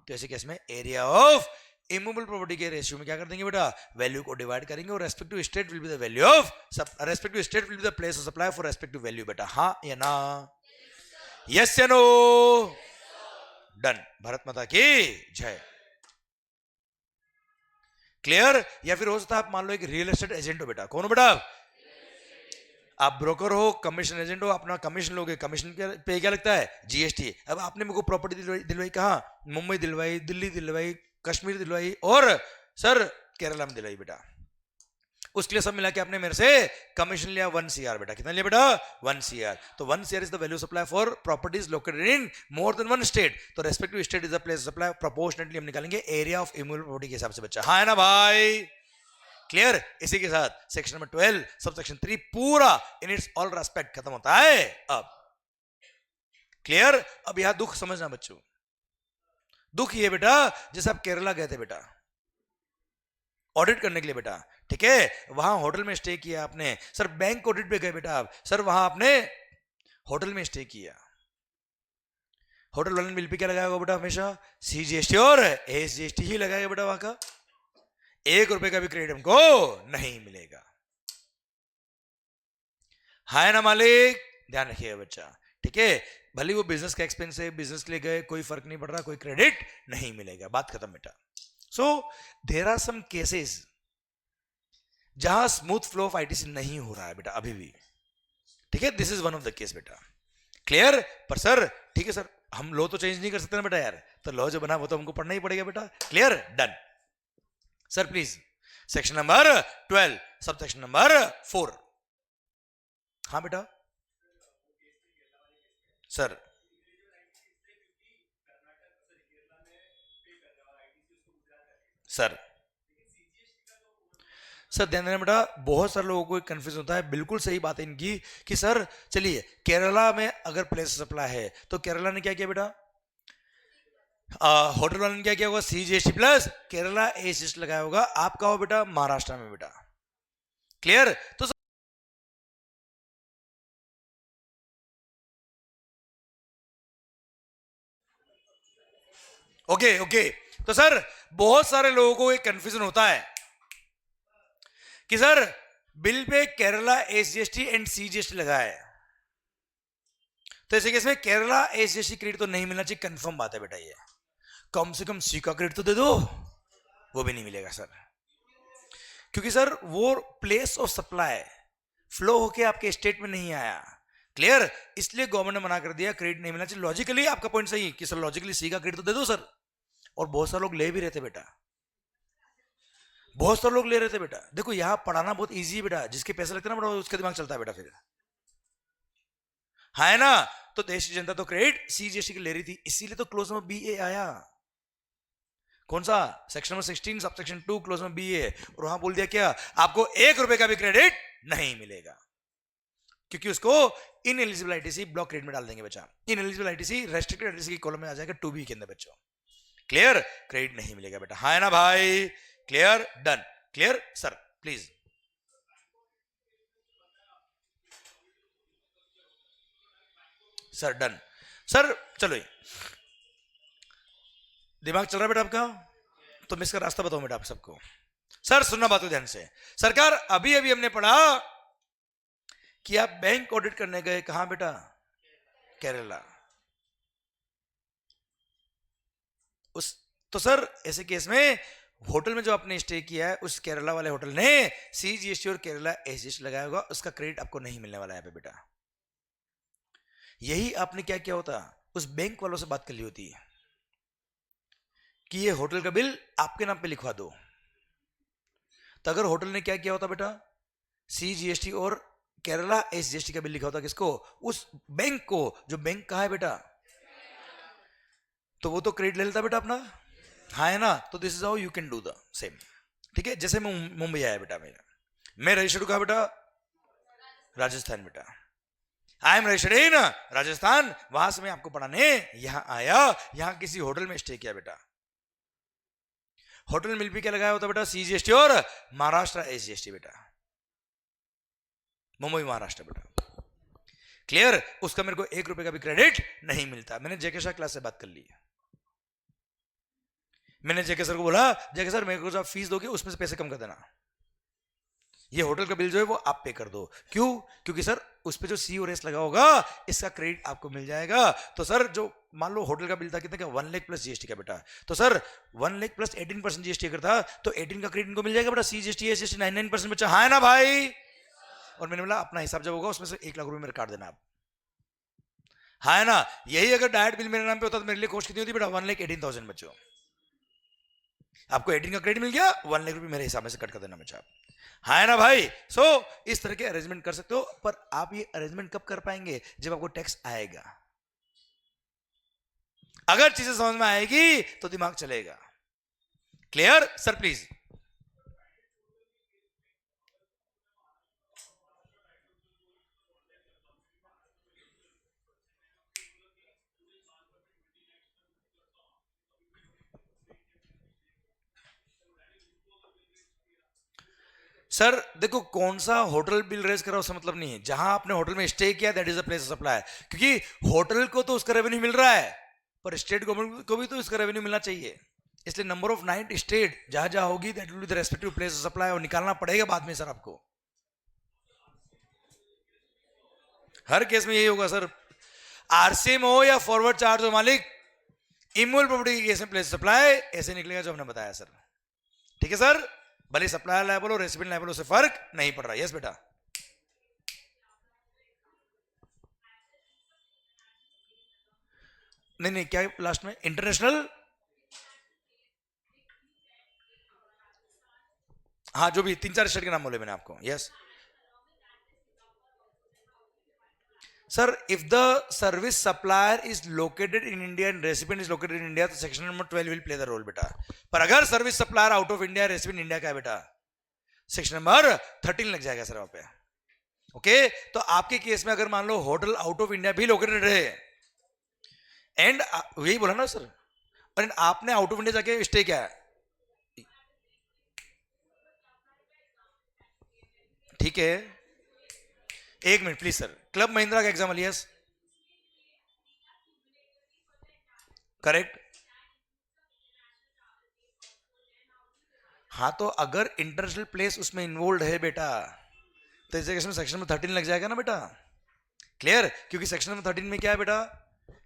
तो ऐसे केस में एरिया ऑफ इमूवेबल प्रॉपर्टी के रेशियो में क्या कर देंगे बेटा? वैल्यू को डिवाइड करेंगे और respective state will be the value of respective state will be the place of supply for respective value बेटा। हाँ या ना? यस या नो? डन। भारत माता की जय। क्लियर? या फिर हो सकता है आप मान लो एक रियल एस्टेट एजेंट हो बेटा। कौन हो बेटा? आप ब्रोकर हो, कमीशन एजेंट हो, अपना कमीशन लोगे, कमीशन पे क्या लगता है? जीएसटी। अब आपने मेरे को प्रॉपर्टी दिलवाई कहाँ? मुंबई दिलवाई, दिल्ली दिलवाई, कश्मीर दिलवाई और सर केरला में दिलवाई बेटा। उसके लिए सब मिला के आपने मेरे से कमीशन लिया 1 CR बेटा। कितना लिया बेटा? 1 CR। तो 1 CR is the value supply for properties located in more than one state. तो respective state is the place supply, proportionately हम निकालेंगे एरिया ऑफ इमूवेबल प्रॉपर्टी के हिसाब से बच्चा। हाँ है ना भाई? क्लियर? इसी के साथ सेक्शन नंबर 12 सब सेक्शन 3 पूरा इन इट्स ऑल रेस्पेक्ट खत्म होता है। अब क्लियर? अब यहां दुख समझना बच्चों। दुख ये बेटा, जैसे आप केरला गए थे बेटा ऑडिट करने के लिए बेटा, ठीक है, वहां होटल में स्टे किया आपने। सर बैंक ऑडिट पे गए बेटा आप, सर वहां आपने होटल में स्टे किया। होटल वाले बिल पे क्या लगाएगा बेटा? हमेशा CGST और SGST ही लगाएगा बेटा। वहां का 1 रुपए का भी क्रेडिट हमको नहीं मिलेगा। है ना मालिक? ध्यान रखिएगा बच्चा, ठीक है। भले वो बिजनेस का एक्सपेंस है, बिजनेस के लिए गए, कोई फर्क नहीं पड़ रहा, कोई क्रेडिट नहीं मिलेगा। बात खत्म बेटा। So there are some cases जहां स्मूथ फ्लो ऑफ ITC नहीं हो रहा है बेटा अभी भी, ठीक है। This is one of the case बेटा। क्लियर? पर सर ठीक है सर, हम लॉ तो चेंज नहीं कर सकते ना बेटा यार, तो लॉ जो बना वो तो हमको पढ़ना ही पड़ेगा बेटा। Clear? Done. Sir please section number 12 sub section number 4। हाँ बेटा सर। सर सर ध्यान देना बेटा, बहुत सारे लोगों को कंफ्यूजन होता है। बिल्कुल सही बात है इनकी कि सर चलिए केरला में अगर प्लेस सप्लाई है तो केरला ने क्या किया बेटा? होटल वाले ने क्या किया होगा? CGST प्लस केरला SGST लगाया होगा। आपका हो बेटा महाराष्ट्र में बेटा। क्लियर? तो ओके ओके। तो सर बहुत सारे लोगों को एक कंफ्यूजन होता है कि sir bill pay Kerala SGST and CGST लगा है, तो ऐसे केस में केरला SGST क्रेडिट तो नहीं मिलना चाहिए। कंफर्म बात है बेटा, ये कम से कम सी का क्रेडिट तो दे दो, वो भी नहीं मिलेगा सर, क्योंकि सर वो प्लेस ऑफ सप्लाई फ्लो होके आपके स्टेट में नहीं आया। क्लियर? इसलिए गवर्नमेंट ने मना कर दिया, क्रेडिट नहीं मिलना चाहिए। लॉजिकली आपका पॉइंट सही कि सर लॉजिकली सी का क्रेडिट तो दे दो सर, और बहुत सारे लोग ले भी रहते बेटा, बहुत सारे लोग ले रहे थे बेटा। देखो यहां पढ़ाना बहुत इजी है बेटा, जिसके पैसे लगते हैं ना बेटा उसका दिमाग चलता है बेटा फिर, है ना? तो देश की जनता तो क्रेडिट सीजीएसटी की ले रही थी, इसीलिए तो क्लोज नंबर बी ए आया। कौन सा? Section number 16 sub section 2 clause number b a, और वहां बोल दिया क्या, आपको 1 रुपए का भी क्रेडिट नहीं मिलेगा, क्योंकि उसको in eligible ITC block credit में डाल देंगे बच्चा। In eligible ITC restricted ITC की कॉलम में आ जाएगा 2B के अंदर बच्चों। क्लियर? क्रेडिट नहीं मिलेगा बेटा, है ना भाई? Clear? Done? Clear sir? Please sir, done sir. चलो दिमाग चल रहा है बेटा आपका, तो मैं इसका रास्ता बताऊं बेटा आप सबको। सर सुनना बात को ध्यान से। सरकार अभी अभी हमने पढ़ा कि आप बैंक ऑडिट करने गए, कहां बेटा? केरला। उस तो सर ऐसे केस में होटल में जो आपने स्टे किया है उस केरला वाले होटल ने सीजीएसटी और केरला एसजीएसटी लगाया होगा, उसका क्रेडिट आपको नहीं मिलने वाला है पे बेटा। यही आपने क्या किया होता, उस बैंक वालों से बात कर ली होती कि ये होटल का बिल आपके नाम पे लिखवा दो। तो अगर होटल ने क्या किया होता बेटा, सीजीएसटी और केरला एसजीएसटी का बिल लिखा होता किसको? उस बैंक को, जो बैंक कहा है बेटा, तो वो तो क्रेडिट ले लेता बेटा अपना, हाँ है ना? तो this is how you can do the same. ठीक है, जैसे मैं मुंबई आया बेटा, मैं रजिस्टर्ड कहा बेटा राजस्थान बेटा, I am registered in Rajasthan. वहां से मैं आपको पढ़ाने यहां आया, यहां किसी होटल में स्टे किया बेटा। होटल मिल भी क्या लगाया होता बेटा? सीजीएसटी और महाराष्ट्र एसजीएसटी बेटा, मुंबई महाराष्ट्र बेटा। क्लियर? उसका मेरे को 1 रुपए का भी क्रेडिट नहीं मिलता। मैंने जेके शाह क्लास से बात कर ली, मैंने जेके सर को बोला, जेके सर मेरे को जो आप फीस दोगे उसमें से पैसे कम कर देना, ये होटल का बिल जो है वो आप पे कर दो। क्यों? क्योंकि सर उस पे जो सी और एस लगा होगा इसका क्रेडिट आपको मिल जाएगा। तो सर जो मान लो होटल का बिल था कितना का, 1 लाख प्लस जीएसटी का बेटा, तो सर 1 लाख प्लस 18% जीएसटी अगर था तो 18 का क्रेडिट इनको मिल जाएगा बेटा, सीजीएसटी एसजीएसटी 99% बच्चा, हाँ है ना भाई? और मैंने बोला अपना हिसाब जब होगा उसमें से 1 लाख रुपए मेरे काट देना आप, हाँ है ना? यही अगर डायरेक्ट बिल मेरे नाम पे होता तो मेरे लिए कॉस्ट कितनी होती बेटा? 1,18,000 बच्चों। आपको 18 का क्रेडिट मिल गया, 1 लाख रुपए मेरे हिसाब में से कट कर देना बच्चा, हाँ है ना भाई? सो इस तरह के अरेंजमेंट कर सकते हो, पर आप ये अरेंजमेंट कब कर पाएंगे? जब आपको टैक्स आएगा। अगर चीजें समझ में आएगी तो दिमाग चलेगा। Clear sir? प्लीज सर देखो, कौन सा होटल बिल रेज करा उससे मतलब नहीं है, जहां आपने होटल में स्टे किया that is the place of supply. क्योंकि होटल को तो उसका रेवेन्यू मिल रहा है, पर स्टेट गवर्नमेंट को भी तो इसका रेवेन्यू मिलना चाहिए। इसलिए नंबर ऑफ नाइट स्टेट जहां जहां होगी that will be the respective place of supply, और निकालना पड़ेगा बाद में सर आपको। हर केस में यही होगा सर, आरसीएम हो या फॉरवर्ड चार्ज हो मालिक, इमूवेबल प्रॉपर्टी के केस में प्लेस सप्लाई ऐसे निकलेगा जो हमने बताया सर। ठीक है सर? भले सप्लायर लायबल और रेसिपिएंट लायबल से फर्क नहीं पड़ रहा। यस बेटा, नहीं नहीं क्या लास्ट में इंटरनेशनल, हाँ जो भी 3-4 स्टेट के नाम बोले मैंने आपको। Yes sir, if the service supplier is located in India and recipient is located in India तो section number 12 will play the role बेटा। पर अगर service supplier out of India, recipient India का है बेटा, सेक्शन नंबर 13 लग जाएगा sir वहां पे। ओके, तो आपके केस में अगर मान लो होटल आउट ऑफ इंडिया भी लोकेटेड रहे एंड यही बोला ना सर, और आपने आउट ऑफ इंडिया जाके स्टे किया है, ठीक है? 1 minute please sir, club Mahindra का एग्जाम्पल। Yes correct. हाँ तो अगर इंटरनेशनल प्लेस उसमें इन्वॉल्व है बेटा तो इस सेक्शन में 13 लग जाएगा ना बेटा। क्लियर? क्योंकि सेक्शन नंबर 13 में क्या है बेटा,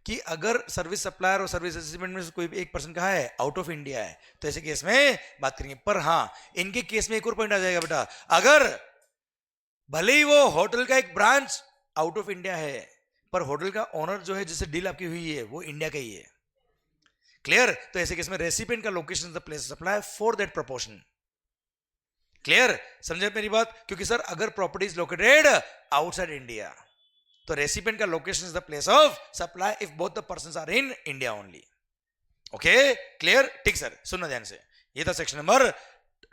कि अगर सर्विस सप्लायर और सर्विस रेसिपिएंट में से कोई एक पर्सन कहा है आउट ऑफ इंडिया है, तो ऐसे केस में बात करेंगे। पर हाँ, इनके केस में एक और पॉइंट आ जाएगा बेटा, अगर भले ही वो होटल का एक ब्रांच आउट ऑफ इंडिया है, पर होटल का ओनर जो है जिससे डील आपकी हुई है वो इंडिया का ही है। क्लियर? तो ऐसे केस में रेसिपिएंट का location the place of supply for that proportion. Clear? समझे मेरी बात? क्योंकि सर अगर property is located outside India, तो रेसिपिएंट का location is the place of supply if both the persons are in India only. Okay, clear? ठीक sir, सुनना ध्यान से। ये था section number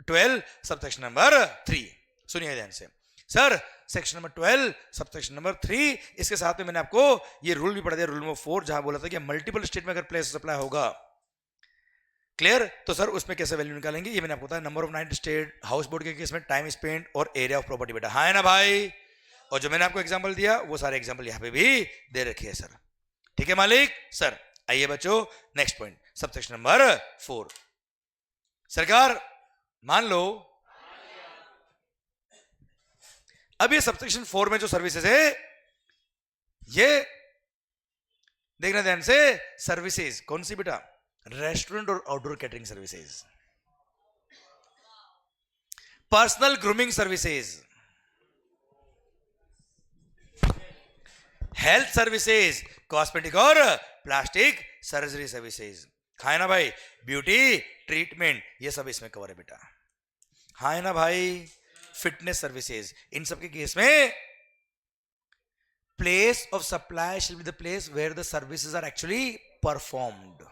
12 sub section number 3। सुनिए ध्यान से sir, section number 12 sub section number 3, इसके साथ में मैंने आपको ये रूल भी पढ़ा दिया, रूल नंबर 4, जहां बोला था कि मल्टीपल स्टेट में अगर प्लेस सप्लाई होगा, क्लियर, तो सर उसमें कैसे वैल्यू निकालेंगे ये मैंने आपको बताया। Number of night state, house boat के केस में टाइम स्पेंड और एरिया ऑफ प्रॉपर्टी बेटा। हाँ है ना भाई? और जो मैंने आपको एग्जांपल दिया वो सारे एग्जांपल यहां पे भी दे रखे हैं सर। ठीक है मालिक? सर आइए बच्चों, next point sub section number 4। सरकार मान लो अब ये सबसेक्शन 4 में जो सर्विसेज है, ये देखना ध्यान से, सर्विसेज कौन सी बेटा? रेस्टोरेंट और outdoor catering services, personal grooming services, health services, cosmetic और प्लास्टिक सर्जरी सर्विसेज। हाँ है ना भाई? ब्यूटी ट्रीटमेंट, ये सब इसमें कवर है बेटा। हाँ है ना भाई? फिटनेस सर्विसेज, इन सब के केस में place of supply shall be the place where the services are actually performed.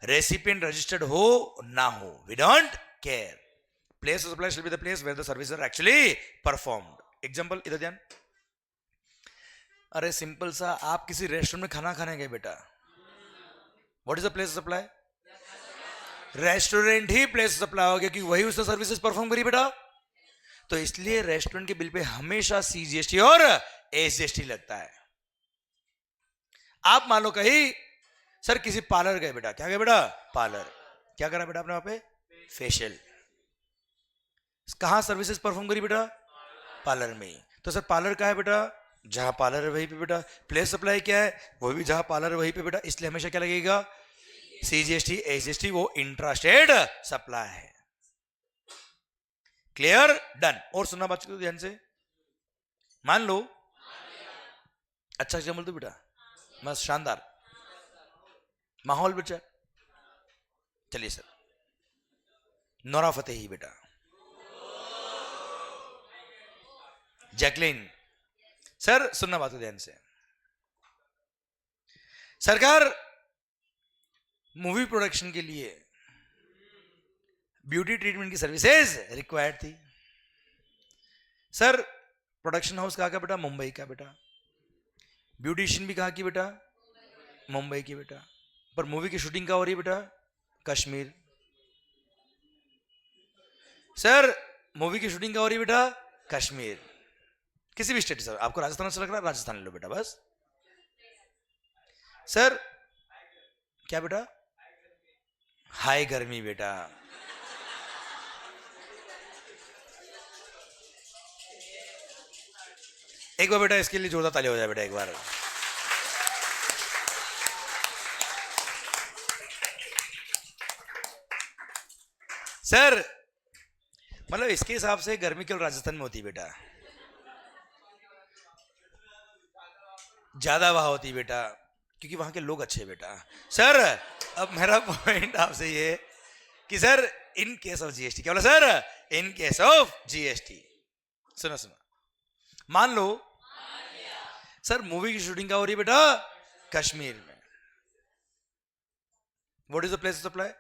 Recipient registered हो ना हो, we don't care, place of supply shall be the place where the services are actually performed. Example इधर ध्यान। अरे simple सा, आप किसी restaurant में खाना खाने गए बेटा, what is the place of supply? Restaurant he place of supply हो गया, क्योंकि वही उसने सर्विसेज परफॉर्म करी बेटा। तो इसलिए रेस्टोरेंट के बिल पे हमेशा CGST और SGST लगता है। आप मान लो कहीं सर किसी पार्लर गए बेटा, क्या गए बेटा? पार्लर। क्या करा बेटा आपने वहां पे? फेशियल। कहां सर्विसेज परफॉर्म करी बेटा? पार्लर में ही। तो सर पार्लर कहाँ है बेटा? जहां पार्लर है वहीं पे बेटा। प्लेस सप्लाई क्या है? वो भी जहां पार्लर है वहीं पे बेटा। इसलिए हमेशा क्या लगेगा? CGST SGST, वो इंट्रास्टेट सप्लाई है। क्लियर? डन। और सुनना बात को ध्यान से। मान लो अच्छा एग्जाम्पल दो बेटा, मस्त शानदार माहौल बच्चा। चलिए सर, नोरा फतेही बेटा, जैकलिन। सर सुनना बात को ध्यान से। सरकार मूवी प्रोडक्शन के लिए ब्यूटी ट्रीटमेंट की सर्विसेज रिक्वायर्ड थी। सर प्रोडक्शन हाउस कहाँ का बेटा? मुंबई का बेटा। ब्यूटिशियन भी कहाँ की बेटा? मुंबई की बेटा। पर मूवी की शूटिंग कहाँ हो रही है बेटा? कश्मीर। सर मूवी की शूटिंग कहाँ हो रही है बेटा? कश्मीर। किसी भी स्टेट से, आपको राजस्थान से लग रहा है, राजस्थान ले लो बेटा बस। सर क्या बेटा? हाई गर्मी बेटा। एक बार बेटा इसके लिए जोरदार ताली हो जाए बेटा एक बार। सर मतलब इसके हिसाब से गर्मी केवल राजस्थान में होती है बेटा, ज्यादा वहां होती है बेटा, क्योंकि वहां के लोग अच्छे हैं बेटा। सर अब मेरा पॉइंट आपसे ये कि sir in case of GST, क्या बोला sir? In case of GST, सुनो सुनो, मान लो सर मूवी की शूटिंग कहाँ हो रही है बेटा? कश्मीर में। What is the place of supply?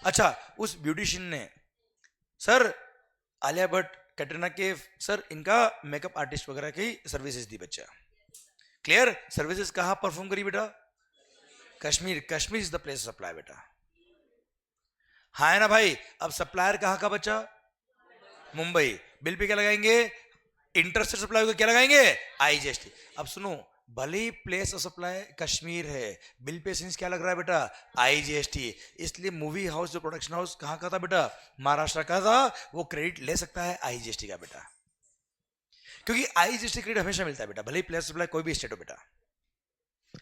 अच्छा, उस ब्यूटिशियन ने सर आलिया भट्ट, कैटरीना कैफ, सर इनका मेकअप आर्टिस्ट वगैरह की सर्विसेज दी बच्चा। क्लियर? सर्विसेज कहां परफॉर्म करी बेटा? Kashmir. Kashmir is the place of supply बेटा। हाँ है ना भाई? अब सप्लायर कहां का बच्चा? मुंबई। बिल पे क्या लगाएंगे? इंटरस्टेट सप्लाई को क्या लगाएंगे? IGST। अब सुनो, भले ही प्लेस ऑफ सप्लाई कश्मीर है, बिल पे सिंस क्या लग रहा है बेटा? IGST। इसलिए मूवी हाउस जो प्रोडक्शन हाउस कहां का था बेटा? महाराष्ट्र का था, वो क्रेडिट ले सकता है IGST का बेटा, क्योंकि IGST क्रेडिट हमेशा मिलता है बेटा, भले ही प्लेस सप्लाई कोई भी स्टेट हो बेटा।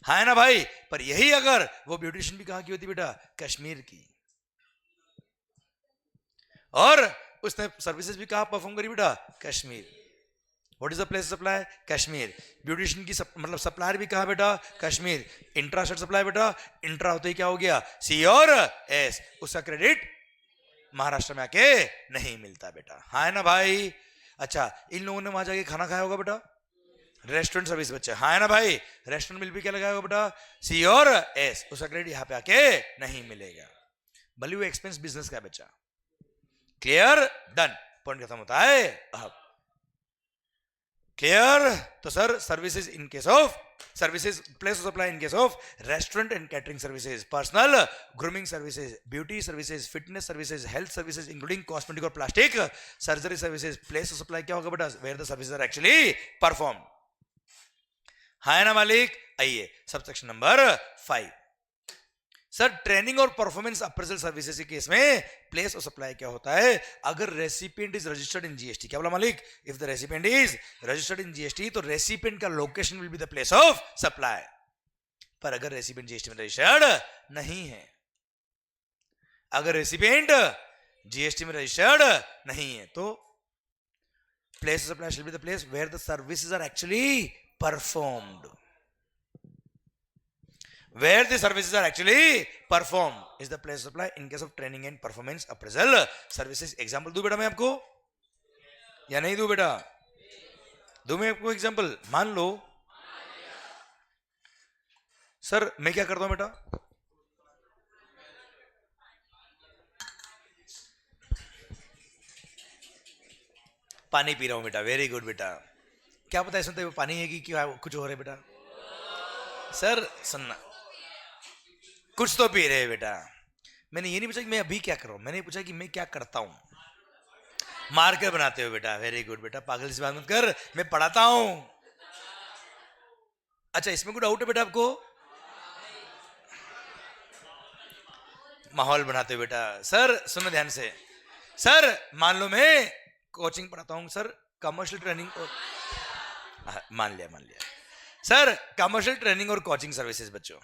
हाँ है ना भाई, पर यही अगर वो ब्यूटिशियन भी कहाँ की होती बेटा, कश्मीर की, और उसने सर्विसेज भी कहाँ परफॉर्म करी बेटा, Kashmir. What is the place supply, Kashmir. Beautician की मतलब सप्लायर भी कहाँ बेटा, कश्मीर। इंट्रा शर्ट सप्लाई बेटा, इंट्रा होते ही क्या हो गया, सी और एस, उसका क्रेडिट महाराष्ट्र में आके नहीं मिलता बेटा, हाँ है ना भाई। अच्छा, इन लोगों ने वहां जाके खाना खाया होगा बेटा, रेस्टोरेंट सर्विस बच्चे, हाँ है ना भाई। रेस्टोरेंट बिल भी क्या लगाया होगा बेटा, सी और एस, उसका क्रेडिट यहाँ पे आके नहीं मिलेगा, भले वो एक्सपेंस बिजनेस का बच्चा। क्लियर, डन, पॉइंट खत्म होता है। अब क्लियर, तो sir services in case of, services place of supply in case of restaurant and catering services, personal grooming services, beauty services, fitness services, health services including cosmetic और plastic surgery services. Place of supply क्या होगा बेटा, where the services are actually perform, हाँ है ना मालिक। आइए subsection number 5, sir training और परफॉर्मेंस अप्रेजल सर्विसेज के केस में प्लेस ऑफ सप्लाई क्या होता है, अगर recipient is registered in GST. क्या बोला मालिक, if the recipient is registered in GST तो रेसिपिएंट का location will be the place of supply. पर अगर रेसिपिएंट जीएसटी में रजिस्टर्ड नहीं है, अगर रेसिपिएंट जीएसटी में रजिस्टर्ड नहीं है तो place of supply shall be the place where the services are actually performed, where the services are actually performed is the place of supply in case of training and performance appraisal services। Example दूं बेटा मैं आपको या नहीं दूं बेटा, दूं मैं आपको एग्जांपल। मान लो सर मैं क्या करता हूं बेटा, पानी पी रहा हूं बेटा, वेरी गुड बेटा। क्या पता है सुनते पानी है कि क्या कुछ हो रहा है बेटा, सर सुनना, कुछ तो पी रहे बेटा। मैंने ये नहीं पूछा कि मैं अभी क्या कर रहा हूं, मैंने पूछा कि मैं क्या करता हूं। मार्कर बनाते हो बेटा, वेरी गुड बेटा, पागल से बात मत कर, मैं पढ़ाता हूं। अच्छा इसमें कोई डाउट है बेटा आपको, माहौल बनाते हो बेटा। सर सुनो ध्यान से, सर मान लो मैं कोचिंग पढ़ाता हूं सर, कमर्शियल ट्रेनिंग और मान लिया सर, कमर्शियल ट्रेनिंग और कोचिंग सर्विसेज बच्चों,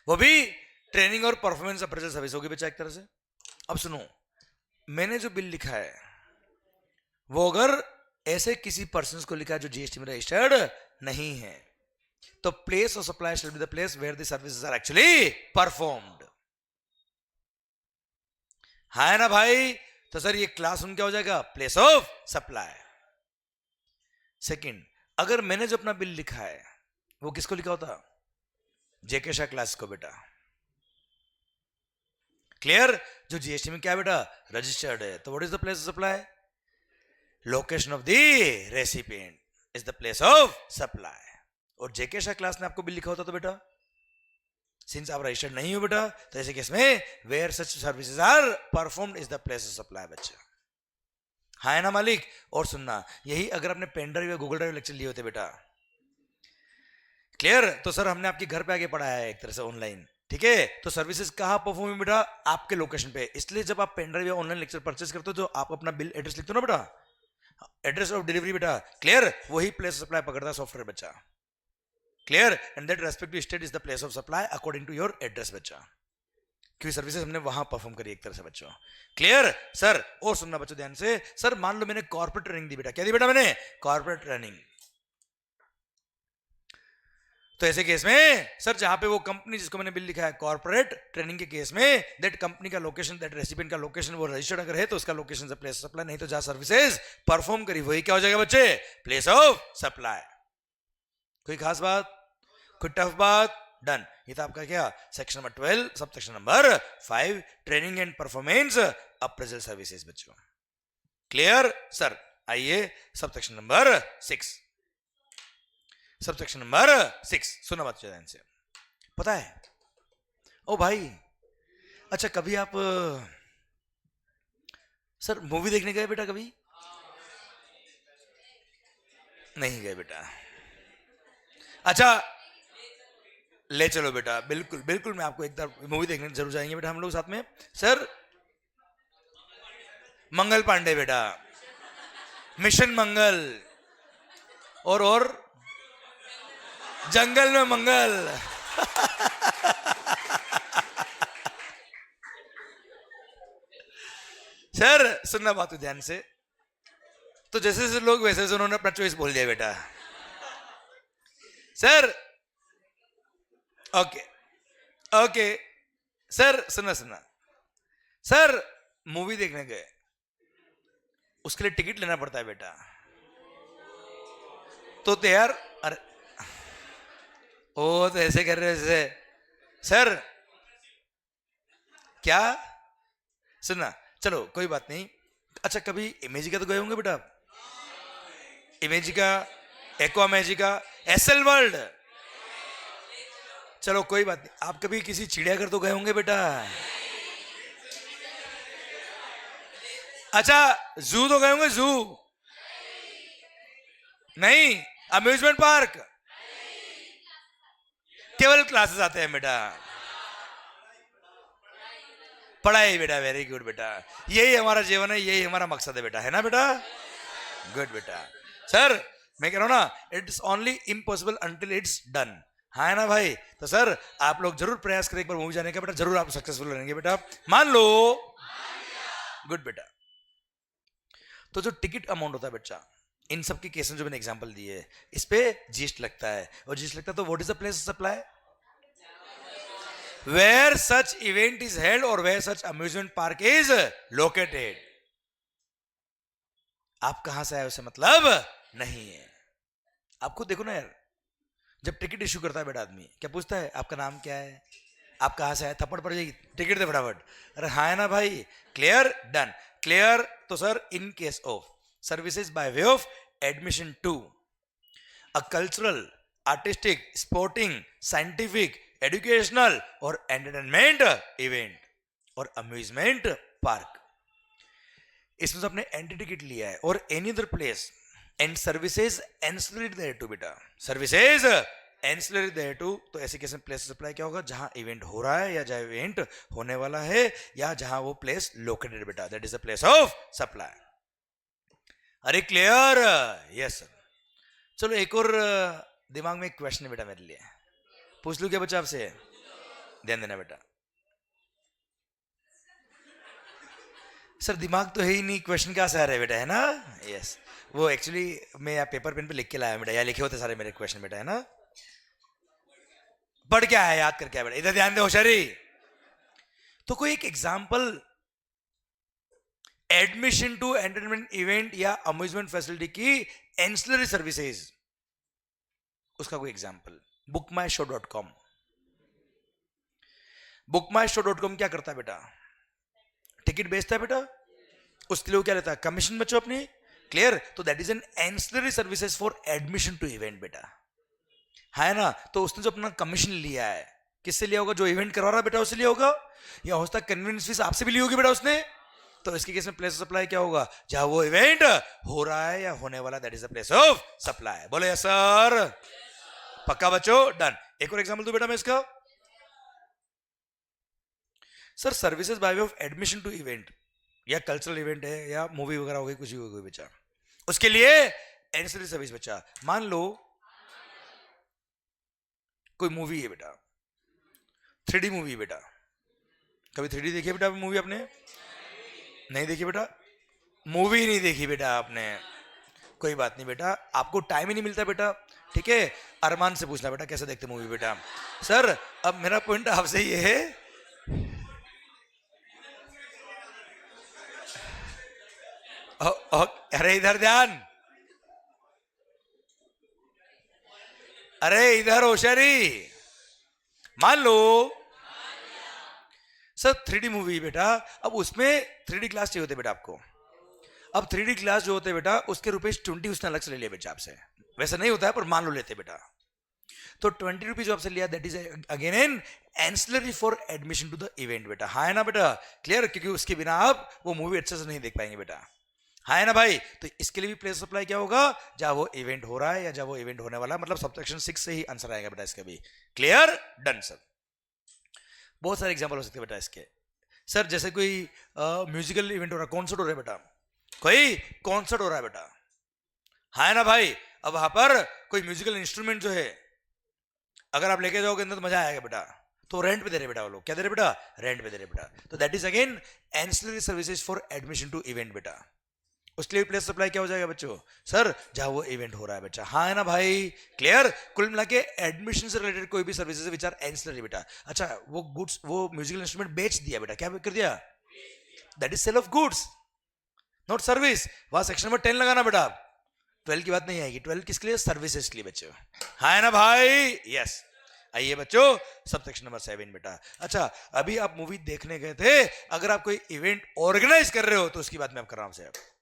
वो भी ट्रेनिंग और परफॉर्मेंस अप्रेजल सर्विस होगी बच्चा एक तरह से। अब सुनो, मैंने जो बिल लिखा है वो अगर ऐसे किसी पर्सन को लिखा है जो जीएसटी में रजिस्टर्ड नहीं है तो place of supply shall be the place where the services are actually performed, हाँ है ना भाई। तो सर ये क्लासरूम क्या हो जाएगा, प्लेस ऑफ सप्लाई। सेकंड, अगर मैंने जो अपना बिल लिखा है वो किसको लिखा होता, जेके शाह क्लास को बेटा। क्लियर, जो जीएसटी में क्या है बेटा, रजिस्टर्ड है, तो what is the place of supply, location of the recipient is the place of supply. और जेके शाह क्लास ने आपको बिल लिखा होता तो बेटा, सिंस आप रजिस्टर्ड नहीं हो बेटा, तो ऐसे केस में where such services are performed is the place of supply बच्चा, हाँ है ना मालिक। और सुनना, यही अगर आपने पेन ड्राइव या गूगल ड्राइव लेक्चर लिए होते बेटा, क्लियर, तो सर हमने आपके घर पे आके पढ़ाया है एक तरह से ऑनलाइन, ठीक है। तो सर्विसेज कहाँ परफॉर्म है बेटा, आपके लोकेशन पे। इसलिए जब आप पेन ड्राइव या ऑनलाइन लेक्चर परचेज करते हो तो आप अपना बिल एड्रेस लिखते हो ना बेटा, एड्रेस ऑफ डिलीवरी बेटा, क्लियर, वही प्लेस सप्लाई पकड़ता है सॉफ्टवेयर बच्चा, clear. And that respective state is the place of supply according to your address बच्चा, क्योंकि सर्विसेज हमने वहां परफॉर्म करी एक तरह से बच्चों, क्लियर सर। और सुनना बच्चों ध्यान से, सर मान लो मैंने कॉर्पोरेट ट्रेनिंग दी बेटा, क्या दी बेटा मैंने, कॉर्पोरेट ट्रेनिंग। तो ऐसे केस में सर जहां पे वो कंपनी जिसको मैंने बिल लिखा है कॉर्पोरेट ट्रेनिंग के केस में, दैट कंपनी का लोकेशन, दैट रेसिपिएंट का लोकेशन वो रजिस्टर्ड अगर है तो उसका लोकेशन प्लेस ऑफ सप्लाई, नहीं तो जहां सर्विसेज परफॉर्म करी वही क्या हो जाएगा बच्चे, प्लेस ऑफ सप्लाई। कोई खास बात, कोई टफ बात, डन। ये था आपका क्या, section number 12 sub section number 5 training and performance appraisal services बच्चों, क्लियर सर। आइए sub section number 6, sub section number 6 सुना बात ध्यान से। पता है ओ भाई, अच्छा कभी आप सर मूवी देखने गए बेटा, कभी नहीं गए बेटा, अच्छा ले चलो बेटा, बिल्कुल बिल्कुल मैं आपको एक बार मूवी देखने जरूर जाएंगे बेटा हम लोग साथ में। सर मंगल पांडे बेटा, मिशन मंगल, और जंगल में मंगल। सर सुनना बात को ध्यान से। तो जैसे जैसे लोग वैसे वैसे उन्होंने अपना चॉइस बोल दिया बेटा। सर ओके ओके सर सुनना सुनना। सर मूवी देखने गए, उसके लिए टिकट लेना पड़ता है बेटा। तो यार अरे ओ तो ऐसे कर रहे जैसे सर क्या सुनना। चलो कोई बात नहीं। अच्छा कभी इमेजिका तो गए होंगे बेटा आप? इमेजिका, एक्वा मैजिका, एसएल वर्ल्ड। चलो कोई बात नहीं। आप कभी किसी चिड़ियाघर तो गए होंगे बेटा? अच्छा जू तो गए होंगे? जू नहीं। अम्यूजमेंट पार्क केवल क्लासेस आते हैं बेटा। पढ़ाई बेटा, वेरी गुड बेटा। यही हमारा जीवन है, यही हमारा मकसद है बेटा, है ना बेटा? गुड बेटा। सर मैं कह रहा हूं ना, it's only impossible until it's done. हाँ है ना भाई? तो सर आप लोग जरूर प्रयास करें एक बार मूवी जाने का बेटा, जरूर आप सक्सेसफुल रहेंगे बेटा, मान लो। गुड बेटा। तो जो टिकट अमाउंट होता है बच्चा, इन सब के केस में जो मैंने एग्जांपल दिए है, इस पे जीएसटी लगता है। और जीएसटी लगता है तो what is the place of supply? Where such event is held और where such amusement park is located. आप कहां से आए उसे मतलब नहीं है। आपको देखो ना यार, जब टिकट इश्यू करता है बेटा आदमी, क्या पूछता है? आपका नाम क्या है, आप कहां से आए? थप्पड़ पड़ जाएगी, टिकट दे फटाफट। अरे हाँ है ना भाई? Clear, done. क्लियर। तो sir in case of services by way of admission to a cultural, artistic, sporting, scientific, educational और एंटरटेनमेंट इवेंट और अम्यूजमेंट पार्क, इसमें तो आपने एंट्री टिकट लिया है, और any other place and services ancillary thereto बेटा, सर्विसेज एंसिलरी देयरटू। तो ऐसे केस में प्लेस सप्लाई क्या होगा? जहां इवेंट हो रहा है या जहां इवेंट होने वाला है या जहां वो प्लेस लोकेटेड बेटा, that is the place of supply. अरे क्लियर? Yes sir. चलो एक और दिमाग में एक क्वेश्चन है बेटा मेरे लिए, पूछ लूं क्या बच्चा आपसे? ध्यान देना बेटा। सर दिमाग तो है ही नहीं, क्वेश्चन क्या से आ रहा है बेटा, है ना? यस वो एक्चुअली मैं यहाँ पेपर पेन पे लिख के लाया बेटा, यहाँ लिखे होते सारे मेरे क्वेश्चन बेटा, है ना? पढ़ क्या है, याद कर क्या बेटा, इधर ध्यान दे होशियारी। तो कोई एक example admission to entertainment event या अम्यूजमेंट फैसिलिटी की एंसिलरी सर्विसेज, उसका कोई एग्जाम्पल। bookmyshow.com। bookmyshow.com क्या करता है बेटा? टिकट बेचता है बेटा, उसके लिए वो क्या लेता है? कमीशन बच्चों अपनी। क्लियर? तो that is an ancillary services for admission to event बेटा, है ना? तो उसने जो अपना कमीशन लिया है, किससे लिया होगा? जो इवेंट करवा रहा है बेटा उससे लिया होगा, या हो सकता है कन्वीनियंस फीस आपसे भी ली होगी बेटा उसने। तो इसके केस में प्लेस ऑफ सप्लाई क्या होगा? जहां वो इवेंट हो रहा है या होने वाला, that is the place of supply. बोले यस सर? पक्का बच्चों? डन। एक और एग्जांपल दूं बेटा मैं इसका। Sir services by way of admission to event, या कल्चरल इवेंट है या मूवी वगैरह हो गई, कुछ भी हो गई बच्चा, उसके लिए एंसिलरी सर्विस बच्चा। मान लो कोई मूवी है बेटा, 3D मूवी है बेटा। कभी 3D देखी है बेटा मूवी आपने? नहीं देखी बेटा? मूवी नहीं देखी बेटा आपने? कोई बात नहीं बेटा, आपको टाइम ही नहीं मिलता बेटा, ठीक है? अरमान से पूछना बेटा कैसे देखते मूवी बेटा। सर अब मेरा पॉइंट आपसे ये है, अरे इधर ध्यान, अरे इधर होशियारी। मान लो सर 3D मूवी बेटा, अब उसमें 3D ग्लास चाहिए होते बेटा आपको। अब 3D ग्लास जो होते हैं बेटा, उसके रुपीज 20 उसने अलग से ले लिया बेटा आपसे, वैसा नहीं होता है पर मान लो लेते बेटा। तो 20 रुपीज आपसे लिया, that is again an ancillary for admission to the event बेटा, हाँ है ना बेटा? क्लियर? क्योंकि उसके बिना आप वो मूवी अच्छे से नहीं देख पाएंगे बेटा, हाँ है ना भाई? तो इसके लिए भी प्लेस सप्लाई क्या होगा? जहां वो इवेंट हो रहा है या जहां वो इवेंट होने वाला, मतलब सब्ट्रैक्शन 6 से ही आंसर आएगा बेटा इसका भी। क्लियर? Done sir. बहुत सारे एग्जांपल हो सकते हैं बेटा इसके। सर जैसे कोई म्यूजिकल इवेंट हो रहा है, कॉन्सर्ट हो रहा है बेटा, कोई कॉन्सर्ट हो रहा है बेटा, हाँ है ना भाई? अब वहां पर कोई म्यूजिकल इंस्ट्रूमेंट जो है अगर आप लेके जाओगे अंदर तो मजा आएगा बेटा। तो रेंट पे दे रहे बेटा वो लोग, क्या दे रहे बेटा, रेंट पे दे रहे बेटा। तो that is again ancillary services for admission to event बेटा। उसके लिए प्लेस सप्लाई क्या हो जाएगा बच्चों, सर जहां वो इवेंट हो रहा है बच्चा। हाँ है ना भाई, क्लियर। कुल मिला के एडमिशन से रिलेटेड कोई भी सर्विसेज विच आर एंसिलरी बेटा। अच्छा वो गुड्स, वो म्यूजिकल इंस्ट्रूमेंट बेच दिया बेटा, क्या कर दिया, that is sale of goods not service. वहां सेक्शन नंबर 10 लगाना बेटा, 12 की बात नहीं आएगी। 12 किसके लिए, सर्विसेज के लिए बच्चों। हाँ है ना भाई, यस। आइए बच्चों सब सेक्शन नंबर 7 बेटा। अच्छा अभी आप मूवी देखने गए थे, अगर आप कोई इवेंट ऑर्गेनाइज कर रहे हो तो उसकी बात मैं कर रहा हूं आपसे।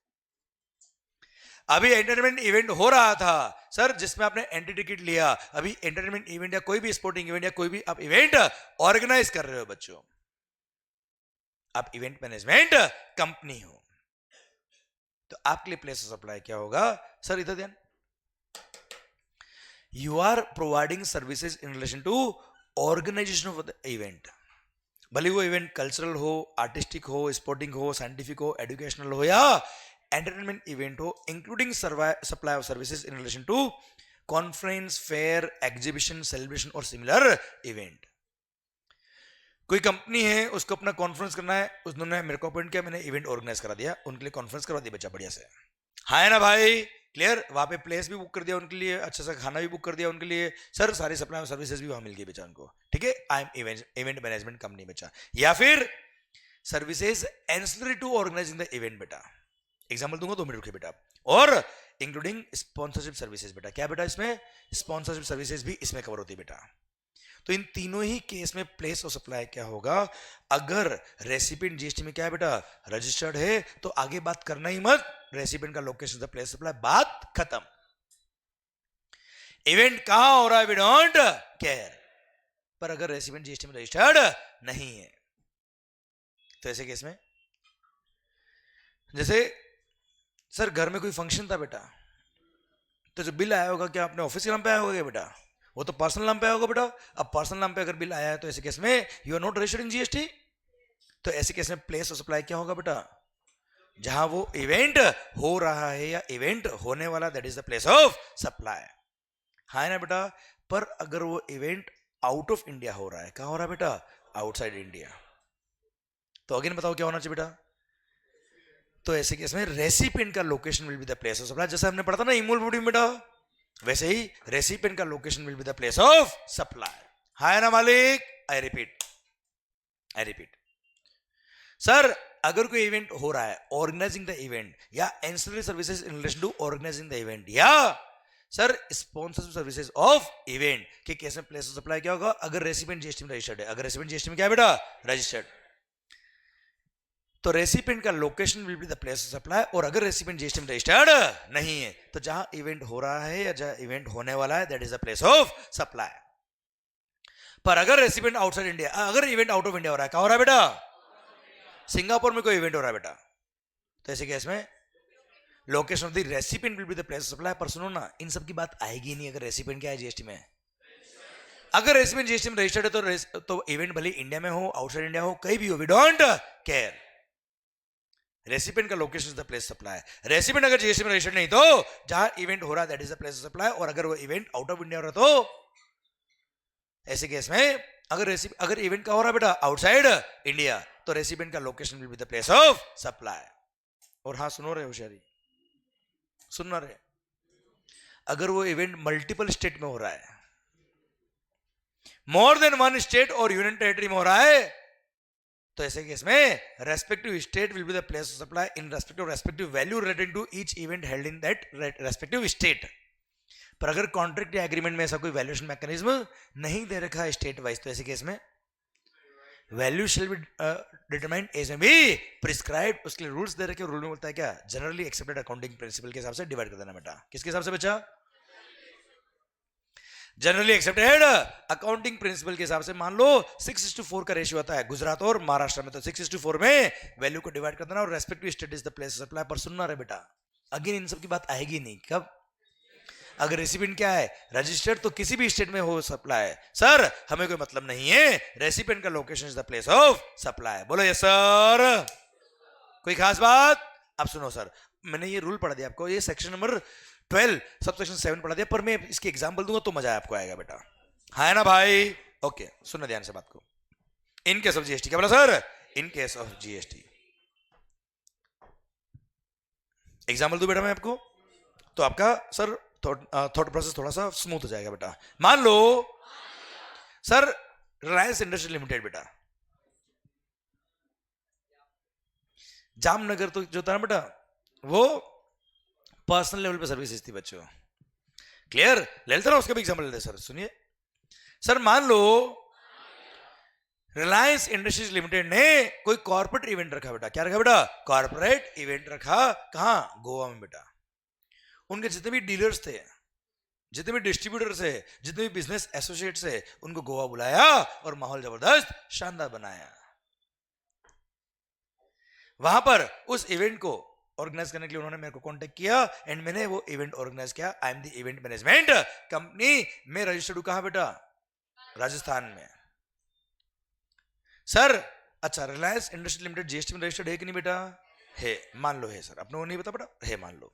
अभी एंटरटेनमेंट इवेंट हो रहा था सर, जिसमें आपने एंट्री टिकट लिया। अभी एंटरटेनमेंट इवेंट या कोई भी स्पोर्टिंग इवेंट या कोई भी आप इवेंट ऑर्गेनाइज कर रहे हो बच्चों, आप इवेंट मैनेजमेंट कंपनी हो, तो आपके लिए प्लेस ऑफ सप्लाई क्या होगा सर, इधर ध्यान। You are providing services in relation to organisation of the event. भले वो इवेंट कल्चरल हो, आर्टिस्टिक हो, स्पोर्टिंग हो, साइंटिफिक हो, एजुकेशनल हो या एंटरटेनमेंट इवेंट हो, including supply of services in relation to conference, fair, exhibition, celebration और सिमिलर इवेंट। कोई कंपनी है, उसको अपना कॉन्फ्रेंस करना है, उन्होंने मेरे को अपॉइंट किया, मैंने इवेंट ऑर्गेनाइज करा दिया, उनके लिए कॉन्फ्रेंस करवा दिया बच्चा बढ़िया से। हाँ है ना भाई, क्लियर। वहां पे प्लेस भी बुक कर दिया उनके लिए, अच्छा सा खाना भी बुक कर दिया उनके लिए, सर सारी सप्लाई ऑफ सर्विसेज भी वहां मिल गई बच्चा उनको, ठीक है। आई एम इवेंट मैनेजमेंट कंपनी बच्चा। या फिर services ancillary to organising the event बेटा। एग्जांपल दूंगा, 2 मिनट रुकिए बेटा। और इंक्लूडिंग स्पॉन्सरशिप सर्विसेज बेटा, क्या बेटा इसमें स्पॉन्सरशिप सर्विसेज भी इसमें कवर होती है बेटा। तो इन तीनों ही केस में प्लेस ऑफ सप्लाई क्या होगा, अगर रेसिपिएंट जीएसटी में क्या है बेटा, रजिस्टर्ड है, तो आगे बात करना ही मत, रेसिपिएंट का लोकेशन द प्लेस सप्लाई, बात खत्म। इवेंट कहां हो रहा है वी डोंट केयर। पर अगर रेसिपिएंट जीएसटी में रजिस्टर्ड नहीं है तो ऐसे केस में, जैसे सर घर में कोई फंक्शन था बेटा, तो जो बिल आया होगा क्या अपने ऑफिस के नाम पे आया होगा क्या बेटा, वो तो पर्सनल नाम पे आया होगा बेटा। अब पर्सनल नाम पे अगर बिल आया है तो ऐसे केस में you are not registered in GST. तो ऐसे केस में प्लेस ऑफ सप्लाई क्या होगा बेटा, जहां वो इवेंट हो रहा है या इवेंट होने वाला, that is the place of supply. हाँ ना बेटा। पर अगर वो इवेंट आउट ऑफ इंडिया हो रहा है, कहां हो रहा है बेटा, आउटसाइड इंडिया, तो अगेन बताओ क्या होना चाहिए बेटा। तो ऐसे केस में रेसिपिएंट का location will be the place of supply, जैसे हमने पढ़ा था ना इमोल बॉडी में बेटा, वैसे ही रेसिपिएंट का location will be the place of supply. हाय ना मालिक, आई रिपीट सर, अगर कोई इवेंट हो रहा है, ऑर्गेनाइजिंग द इवेंट या ancillary services in relation to organising the event, या sir sponsorship services of event के केस में प्लेस ऑफ सप्लाई क्या होगा, अगर रेसिपिएंट जीएसटी में रजिस्टर्ड है। अगर रेसिपिएंट जीएसटी में क्या है बेटा, रजिस्टर्ड, तो रेसिपिएंट का location will be the place of supply. और अगर रेसिपिएंट जीएसटी में रजिस्टर्ड नहीं है तो जहां इवेंट हो रहा है या जहां इवेंट होने वाला है, that is the place of supply. पर अगर रेसिपिएंट आउटसाइड इंडिया, अगर इवेंट आउट ऑफ इंडिया हो रहा है, क्या हो रहा है बेटा, सिंगापुर में कोई इवेंट हो रहा है बेटा, तो ऐसे केस में location of the recipient will be the place of supply. पर सुनो ना, इन सब की बात आएगी नहीं अगर रेसिपिएंट क्या है जीएसटी में। अगर रेसिपिएंट जीएसटी में रजिस्टर्ड है तो इवेंट भले इंडिया में हो, आउटसाइड इंडिया हो, कहीं भी हो, वी डोंट केयर। रेसिपिएंट का location is the place supply. Recipient अगर जीएसटी में रजिस्टर्ड नहीं तो जहां इवेंट हो रहा है, that is the place supply. और अगर वो इवेंट आउट ऑफ इंडिया हो रहा तो ऐसे केस में अगर इवेंट का हो रहा है बेटा आउटसाइड इंडिया, तो रेसिपिएंट का location will be the place of supply. और हाँ सुनो रहे होशियारी, सुनना रहे, अगर वो इवेंट मल्टीपल स्टेट में हो रहा है, मोर देन 1 स्टेट और यूनियन टेरिटरी में हो रहा है, तो ऐसे केस में respective state will be the place of supply in respective value relating to each event held in that respective state. पर अगर कॉन्ट्रैक्ट या एग्रीमेंट में ऐसा कोई वैल्यूएशन मैकेनिज्म नहीं दे रखा है स्टेट वाइज, तो ऐसे केस में value shall be determined as may be prescribed. उसके लिए रूल्स दे रखे, रूल में बोलता है क्या, जनरली एक्सेप्टेड अकाउंटिंग प्रिंसिपल के हिसाब से डिवाइड कर देना बेटा। किसके हिसाब से बच्चा, जनरली एक्सेप्टेड अकाउंटिंग प्रिंसिपल के हिसाब से। मान लो 6:4 का रेशियो आता है गुजरात और महाराष्ट्र में, तो 6:4 में वैल्यू को डिवाइड कर देना और respective state is the place of supply. पर सुनना रे बेटा, अगेन इन सब की बात आएगी नहीं, कब, अगर रेसिपिएंट क्या है, रजिस्टर्ड, तो किसी भी स्टेट में हो सप्लाई, सर हमें कोई मतलब नहीं है, रेसिपिएंट का location is the place of supply. बोलो यस सर, कोई खास बात। अब सुनो सर, मैंने ये रूल पढ़ा दिया आपको, ये सेक्शन नंबर 12 सब सेक्शन 7 पढ़ा दिया, पर मैं इसकी एग्जांपल दूंगा तो मजा आपको आएगा बेटा। हाँ ना भाई? ओके, सुनना ध्यान से बात को। इन केस ऑफ जीएसटी, क्या बोला sir? In case of GST. Example दूं बेटा मैं आपको, तो आपका सर थॉट प्रोसेस थोड़ा सा स्मूथ हो जाएगा बेटा। मान लो सर रिलायंस इंडस्ट्री लिमिटेड बेटा, जामनगर तो जो था ना बेटा, वो पर्सनल लेवल पे सर्विसेज थी बच्चों। क्लियर? ले लेते ना, उसका भी एग्जाम्पल लेते सर। सुनिए सर, मान लो रिलायंस इंडस्ट्रीज लिमिटेड ने कोई कॉर्पोरेट इवेंट रखा बेटा। क्या रखा बेटा? कॉर्पोरेट इवेंट रखा। कहां? गोवा में बेटा। उनके जितने भी डीलर्स थे, जितने भी डिस्ट्रीब्यूटर्स है, जितने भी बिजनेस एसोसिएट्स है, उनको गोवा बुलाया और माहौल जबरदस्त शानदार बनाया। वहां पर उस इवेंट को ऑर्गेनाइज करने के लिए उन्होंने मेरे को कांटेक्ट किया एंड मैंने वो इवेंट ऑर्गेनाइज किया। I am the event management company में रजिस्टर्ड हूं। कहां बेटा? राजस्थान में। सर अच्छा, रिलायंस इंडस्ट्री लिमिटेड जीएसटी में रजिस्टर्ड है कि नहीं बेटा? है। मान लो है सर, अपने को नहीं पता बेटा, है मान लो।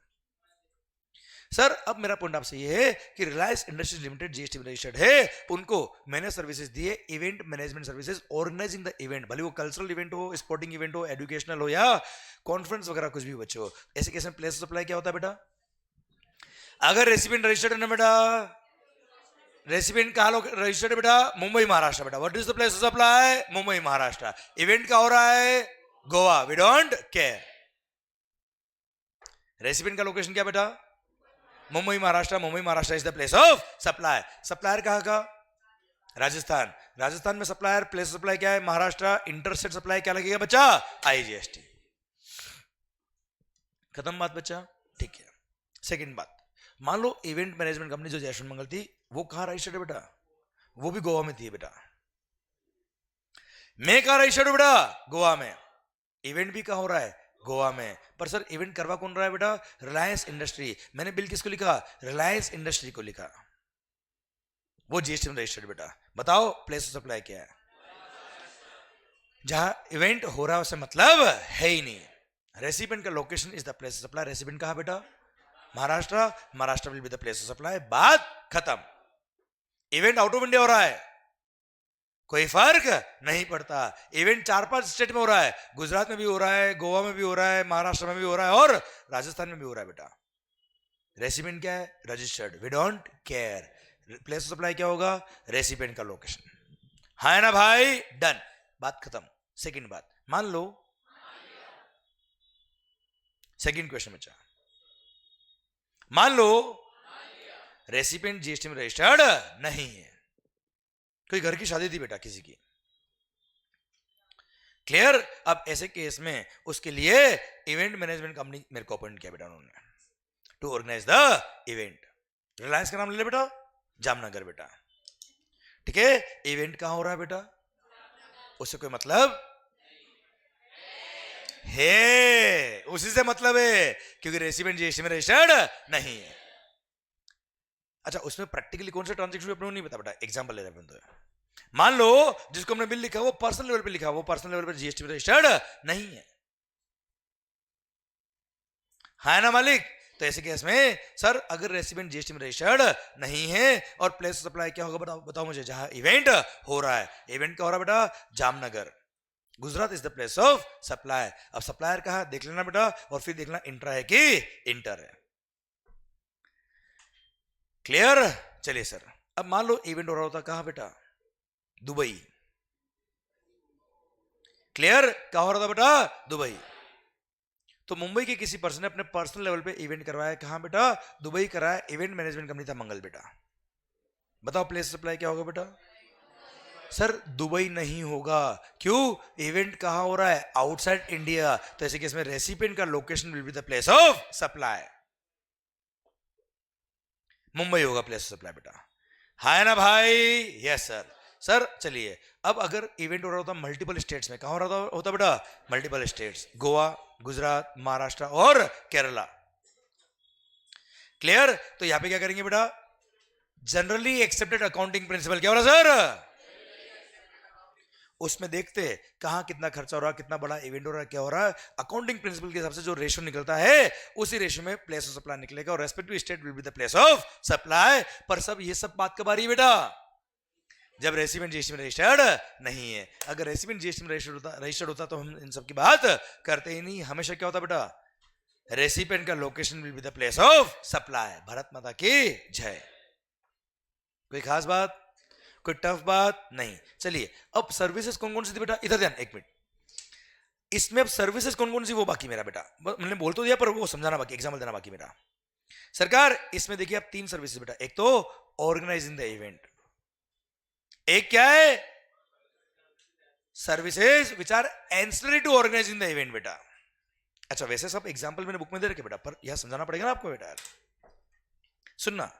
सर अब मेरा पॉइंट आपसे ये है कि रिलायंस इंडस्ट्रीज लिमिटेड जीएसटी में रजिस्टर्ड है, उनको मैंने सर्विसेज दिए, event management services, organising the event, भले वो कल्चरल इवेंट हो, स्पोर्टिंग इवेंट हो, एजुकेशनल हो या कॉन्फ्रेंस वगैरह कुछ भी बच्चों। ऐसे केस में प्लेस सप्लाई क्या होता है बेटा? अगर रेसिपिएंट रजिस्टर्ड है ना बेटा, रेसिपिएंट कहाँ रजिस्टर्ड है बेटा? मुंबई महाराष्ट्र बेटा। What is the place of supply? Mumbai Maharashtra. Event का हो रहा है Goa, we don't care. Recipient का लोकेशन क्या बेटा? Mumbai Maharashtra. Mumbai Maharashtra is the place of supply. Supplier कहां का? राजस्थान। राजस्थान में सप्लायर, प्लेस ऑफ सप्लाई क्या है? महाराष्ट्र। इंटरस्टेट सप्लाई क्या लगेगा बच्चा? आईजीएसटी। खत्म बात बच्चा? ठीक है। सेकंड बात, मान लो इवेंट मैनेजमेंट कंपनी जो जयश्री मंगल थी, वो कहां रजिस्टर्ड है बेटा? वो भी गोवा में थी बेटा। मैं कहां रजिस्टर्ड हूं बेटा? गोवा में। इवेंट भी कहां हो रहा है? गोवा में। पर सर इवेंट करवा कौन रहा है बेटा? रिलायंस इंडस्ट्री। मैंने बिल किसको लिखा? रिलायंस इंडस्ट्री को लिखा। वो जीएसटी में रजिस्टर्ड बेटा। बताओ प्लेस ऑफ सप्लाई क्या है? जहां इवेंट हो रहा है उसे मतलब है ही नहीं। रेसिपिएंट का location is the place of supply. Recipient कहां बेटा? Maharashtra. Maharashtra will be the place of supply. बात खत्म। इवेंट आउट ऑफ इंडिया हो रहा है, कोई फर्क नहीं पड़ता। इवेंट 4-5 स्टेट में हो रहा है, गुजरात में भी हो रहा है, गोवा में भी हो रहा है, महाराष्ट्र में भी हो रहा है और राजस्थान में भी हो रहा है बेटा। रेसिपिएंट क्या है? Registered. We don't care. Place of supply क्या होगा? रेसिपिएंट का लोकेशन। हाँ ना भाई? डन, बात खत्म। सेकंड बात, मान लो सेकंड क्वेश्चन बच्चा, मान लो रेसिपिएंट जीएसटी में रजिस्टर्ड नहीं है। कोई घर की शादी थी बेटा किसी की। क्लियर? अब ऐसे केस में उसके लिए इवेंट मैनेजमेंट कंपनी मेरे को अपॉइंट किया बेटा उन्होंने, to organise the event. Reliance का नाम ले ले बेटा, जामनगर बेटा। ठीक है? इवेंट कहां हो रहा है बेटा? उससे कोई मतलब है, उसी से मतलब है, क्योंकि रेसिपिएंट जीएसटी में रजिस्टर्ड नहीं है। अच्छा, उसमें प्रैक्टिकली कौन से ट्रांजेक्शन अपने को नहीं पता बेटा। एग्जांपल ले रहे हैं तो, मान लो जिसको हमने बिल लिखा वो पर्सनल लेवल पे लिखा, वो पर्सनल लेवल पे जीएसटी में रजिस्टर्ड नहीं है। हाँ ना मालिक? तो ऐसे केस में सर अगर रेसिपिएंट जीएसटी में रजिस्टर्ड नहीं है और प्लेस ऑफ सप्लाई क्या होगा बताओ, बताओ मुझे। जहां इवेंट हो रहा है, इवेंट क्या हो रहा है बेटा? Jamnagar. Gujarat is the place of supply. अब सप्लायर कहा देख लेना बेटा, और फिर देखना इंट्रा है कि इंटर है। क्लियर? चलिए सर, अब मान लो इवेंट हो रहा होता कहां बेटा? दुबई। क्लियर? कहां हो रहा था बेटा? दुबई। तो मुंबई के किसी पर्सन ने अपने पर्सनल लेवल पे इवेंट करवाया। कहां बेटा? दुबई कराया। इवेंट मैनेजमेंट कंपनी था मंगल बेटा। बताओ प्लेस सप्लाई क्या होगा बेटा? सर दुबई नहीं होगा। क्यों? इवेंट कहां हो रहा है? Outside India. तो ऐसे केस में रेसिपिएंट का location will be the place of supply. Mumbai होगा प्लेस ऑफ सप्लाई बेटा। है ना भाई? Yes sir. सर चलिए, अब अगर इवेंट हो रहा होता मल्टीपल स्टेट्स में, कहां हो रहा होता बेटा? मल्टीपल स्टेट्स, गोवा, गुजरात, महाराष्ट्र और केरला। क्लियर? तो यहां पे क्या करेंगे बेटा? Generally accepted accounting principle. क्या हो रहा सर? उसमें देखते कहां कितना खर्चा हो रहा है, कितना बड़ा इवेंट हो रहा है, क्या हो रहा है। अकाउंटिंग प्रिंसिपल के हिसाब से जो रेशियो निकलता है उसी रेशियो में प्लेस ऑफ सप्लाई निकलेगा और respective state will be the place of supply. पर सब ये सब बात कब आ रही है बेटा? जब रेसिपिएंट जीएसटी में रजिस्टर्ड नहीं है। अगर रेसिपिएंट जीएसटी में रजिस्टर्ड होता तो हम इन सब की बात करते ही नहीं। हमेशा क्या होता बेटा, रेसिपिएंट का location will be the place of supply. Bharat माता की जय। कोई खास बात, कोई टफ बात नहीं। चलिए अब सर्विसेज कौन कौन सी थी बेटा, इधर ध्यान एक मिनट। इसमें अब सर्विसेज कौन कौन सी वो बाकी मेरा बेटा, मैंने बोल तो दिया पर वो समझाना बाकी, एग्जाम्पल देना बाकी मेरा। सरकार इसमें देखिए आप 3 सर्विसेज बेटा, एक तो ऑर्गेनाइजिंग द इवेंट, एक क्या है services which are ancillary to organising the event बेटा। अच्छा वैसे सब एग्जाम्पल मैंने बुक में दे रखे बेटा, पर यह समझाना पड़ेगा ना आपको बेटा यार। सुनना,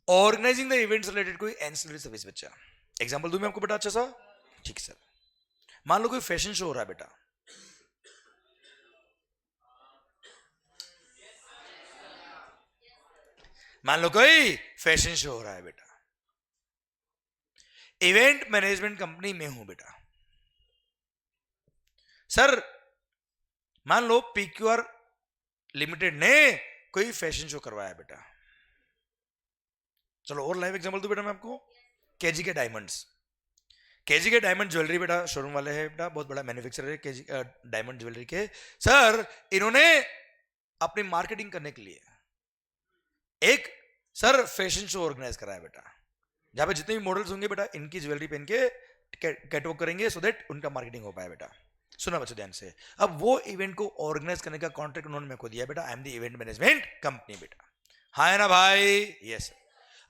ऑर्गेनाइजिंग द इवेंट्स रिलेटेड कोई एंसिलरी सर्विस बच्चा, एग्जांपल दूं मैं आपको बेटा अच्छा सा, ठीक सर। मान लो कोई फैशन शो हो रहा है बेटा, मान लो कोई फैशन शो हो रहा है बेटा, इवेंट मैनेजमेंट कंपनी में हूं बेटा। सर मान लो पीक्यूआर लिमिटेड ने कोई फैशन शो करवाया बेटा। चलो और लाइव एग्जांपल दूं बेटा मैं आपको, केजी के डायमंड्स। केजी के डायमंड ज्वेलरी बेटा शोरूम वाले हैं बेटा, बहुत बड़ा मैन्युफैक्चरर है केजी डायमंड ज्वेलरी के। सर इन्होंने अपनी मार्केटिंग करने के लिए एक सर फैशन शो ऑर्गेनाइज कराया बेटा, जहां पे जितने भी मॉडल्स होंगे बेटा इनकी ज्वेलरी पहन के कैटवॉक करेंगे सो दैट उनका मार्केटिंग हो पाए बेटा। सुना बच्चों ध्यान से, अब वो इवेंट को ऑर्गेनाइज करने का कॉन्ट्रैक्ट उन्होंने मेरे को दिया बेटा, I am the event management company बेटा। हाँ है ना भाई, यस।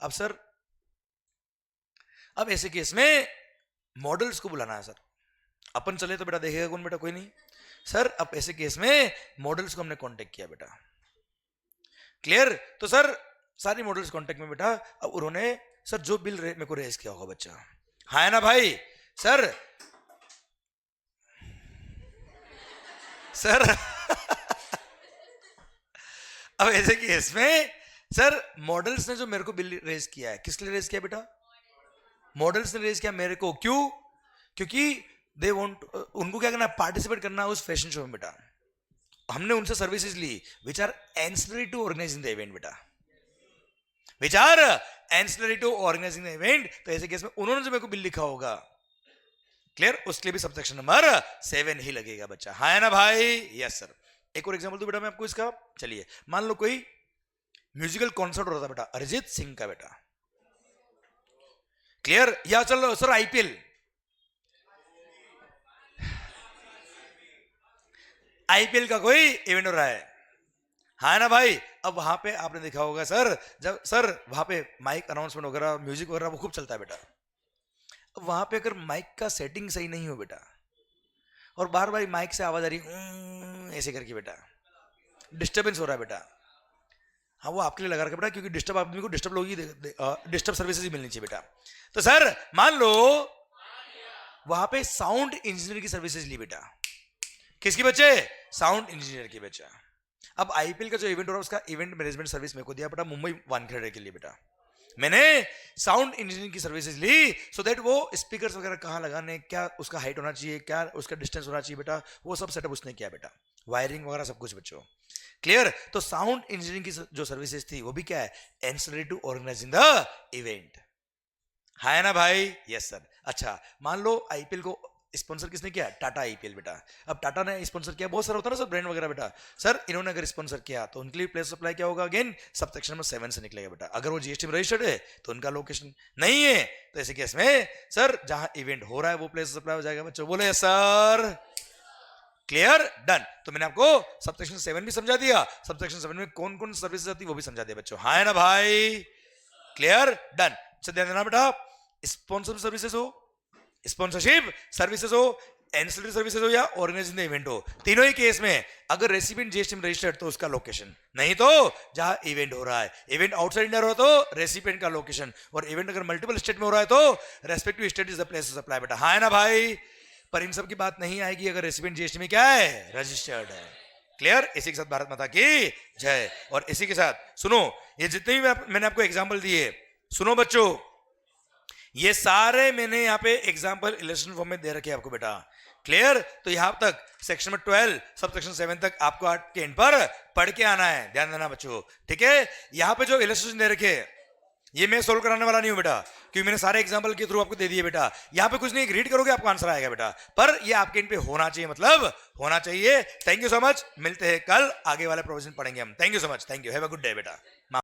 अब सर अब ऐसे केस में मॉडल्स को बुलाना है सर, अपन चले तो बेटा देखेगा कौन बेटा, कोई नहीं। सर अब ऐसे केस में मॉडल्स को हमने कांटेक्ट किया बेटा, क्लियर। तो सर सारी मॉडल्स कांटेक्ट में बेटा, अब उन्होंने सर जो बिल मेरे को रेज किया होगा बच्चा, हाँ है ना भाई। सर सर अब ऐसे केस में सर मॉडल्स ने जो मेरे को बिल रेज किया है, किस लिए रेज किया बेटा, मॉडल्स ने रेज किया मेरे को, क्यों, क्योंकि दे वांट, उनको क्या करना है, पार्टिसिपेट करना है उस फैशन शो में बेटा। हमने उनसे सर्विसेज ली which are ancillary to organising the event बेटा, which are ancillary to organising the event. तो ऐसे केस में उन्होंने जो मेरे को बिल लिखा होगा, क्लियर, उसके लिए भी सबसेक्शन नंबर 7 ही लगेगा बच्चा, हाँ है ना भाई, यस सर। एक और एग्जांपल दो बेटा मैं आपको इसका। चलिए मान लो कोई म्यूजिकल कॉन्सर्ट हो रहा था बेटा अरिजीत सिंह का बेटा, क्लियर। या चलो सर आईपीएल, आईपीएल का कोई इवेंट हो रहा है, हाँ ना भाई। अब वहां पे आपने देखा होगा सर, जब सर वहां पे माइक अनाउंसमेंट वगैरह म्यूजिक वगैरह वो खूब चलता है बेटा। अब वहां पे अगर माइक का सेटिंग सही नहीं हो बेटा, और बार बार माइक से आवाज आ रही ऐसे करके बेटा, डिस्टर्बेंस हो रहा है बेटा, हाँ वो आपके लिए लगा रखा बेटा, क्योंकि डिस्टर्ब आदमी को डिस्टर्ब लोग ही डिस्टर्ब सर्विसेज ही मिलनी चाहिए बेटा। तो सर मान लो वहां पे साउंड इंजीनियर की सर्विसेज ली बेटा, किसकी बच्चे, साउंड इंजीनियर की बच्चा। अब आईपीएल का जो इवेंट हो रहा है उसका इवेंट मैनेजमेंट सर्विस मेरे को दिया बेटा मुंबई वानखेड़े के लिए बेटा, मैंने साउंड इंजीनियरिंग की सर्विसेज ली सो दैट वो स्पीकर्स वगैरह कहाँ लगाने, क्या उसका हाइट होना चाहिए, क्या उसका डिस्टेंस होना चाहिए बेटा, वो सब सेटअप उसने किया बेटा, वायरिंग वगैरह सब कुछ बच्चों, क्लियर। तो साउंड इंजीनियरिंग की जो सर्विसेज थी वो भी क्या है, ancillary to organising the event, है ना भाई, यस सर। अच्छा मान लो आईपीएल को स्पॉन्सर किसने किया, टाटा आईपीएल बेटा। अब टाटा ने स्पॉन्सर किया, बहुत सारा होता है ना सर ब्रांड वगैरह बेटा, सर इन्होंने अगर स्पॉन्सर किया तो उनके लिए प्लेस सप्लाई क्या होगा, अगेन सबसेक्शन नंबर 7 से निकलेगा बेटा। अगर वो जीएसटी में रजिस्टर्ड है तो उनका लोकेशन नहीं है, तो ऐसे केस में सर जहां इवेंट हो रहा है वो प्लेस सप्लाई हो जाएगा बच्चों, बोले सर, क्लियर, डन। तो मैंने आपको सबसेक्शन 7 भी समझा दिया, सबसेक्शन 7 में कौन कौन सर्विसेज आती है वो भी समझा दिया बच्चों, हाँ है ना भाई, क्लियर, डन। ध्यान देना बेटा, स्पॉन्सर सर्विसेज हो, स्पॉन्सरशिप सर्विसेज हो, एंसिलरी सर्विसेज हो या ऑर्गेनाइजिंग द इवेंट हो, तीनों ही केस में अगर रेसिपिएंट जीएसटी में रजिस्टर्ड तो उसका लोकेशन, नहीं तो जहां इवेंट हो रहा है, इवेंट आउटसाइड इंडिया हो तो रेसिपिएंट का लोकेशन, और इवेंट अगर मल्टीपल स्टेट में हो रहा है तो respective state is the place to supply बेटा, हाँ है ना भाई। पर इन सब की बात नहीं आएगी अगर रेसिपिएंट जीएसटी में क्या है, रजिस्टर्ड है, क्लियर। इसी के साथ भारत माता की जय। और इसी के साथ सुनो, ये जितने भी मैंने आपको एग्जाम्पल दिए, सुनो बच्चों, ये सारे मैंने यहाँ पे एग्जाम्पल इलस्ट्रेशन फॉर्म में दे रखे आपको बेटा, क्लियर। तो यहां तक सेक्शन नंबर 12 सब सेक्शन 7 तक आपको 8 के एंड पर पढ़ के आना है, ध्यान देना बच्चों, ठीक है। यहां पे जो इलस्ट्रेशन दे रखे ये मैं सोल्व कराने वाला नहीं हूं बेटा, क्योंकि मैंने सारे एग्जांपल के थ्रू आपको दे दिए बेटा। यहाँ पे कुछ नहीं, रीड करोगे आपको आंसर आएगा बेटा, पर ये आपके इन पे होना चाहिए, मतलब होना चाहिए। थैंक यू सो मच, मिलते हैं कल, आगे वाले प्रोविजन पढ़ेंगे हम। Thank you so much, thank you, have a good day बेटा।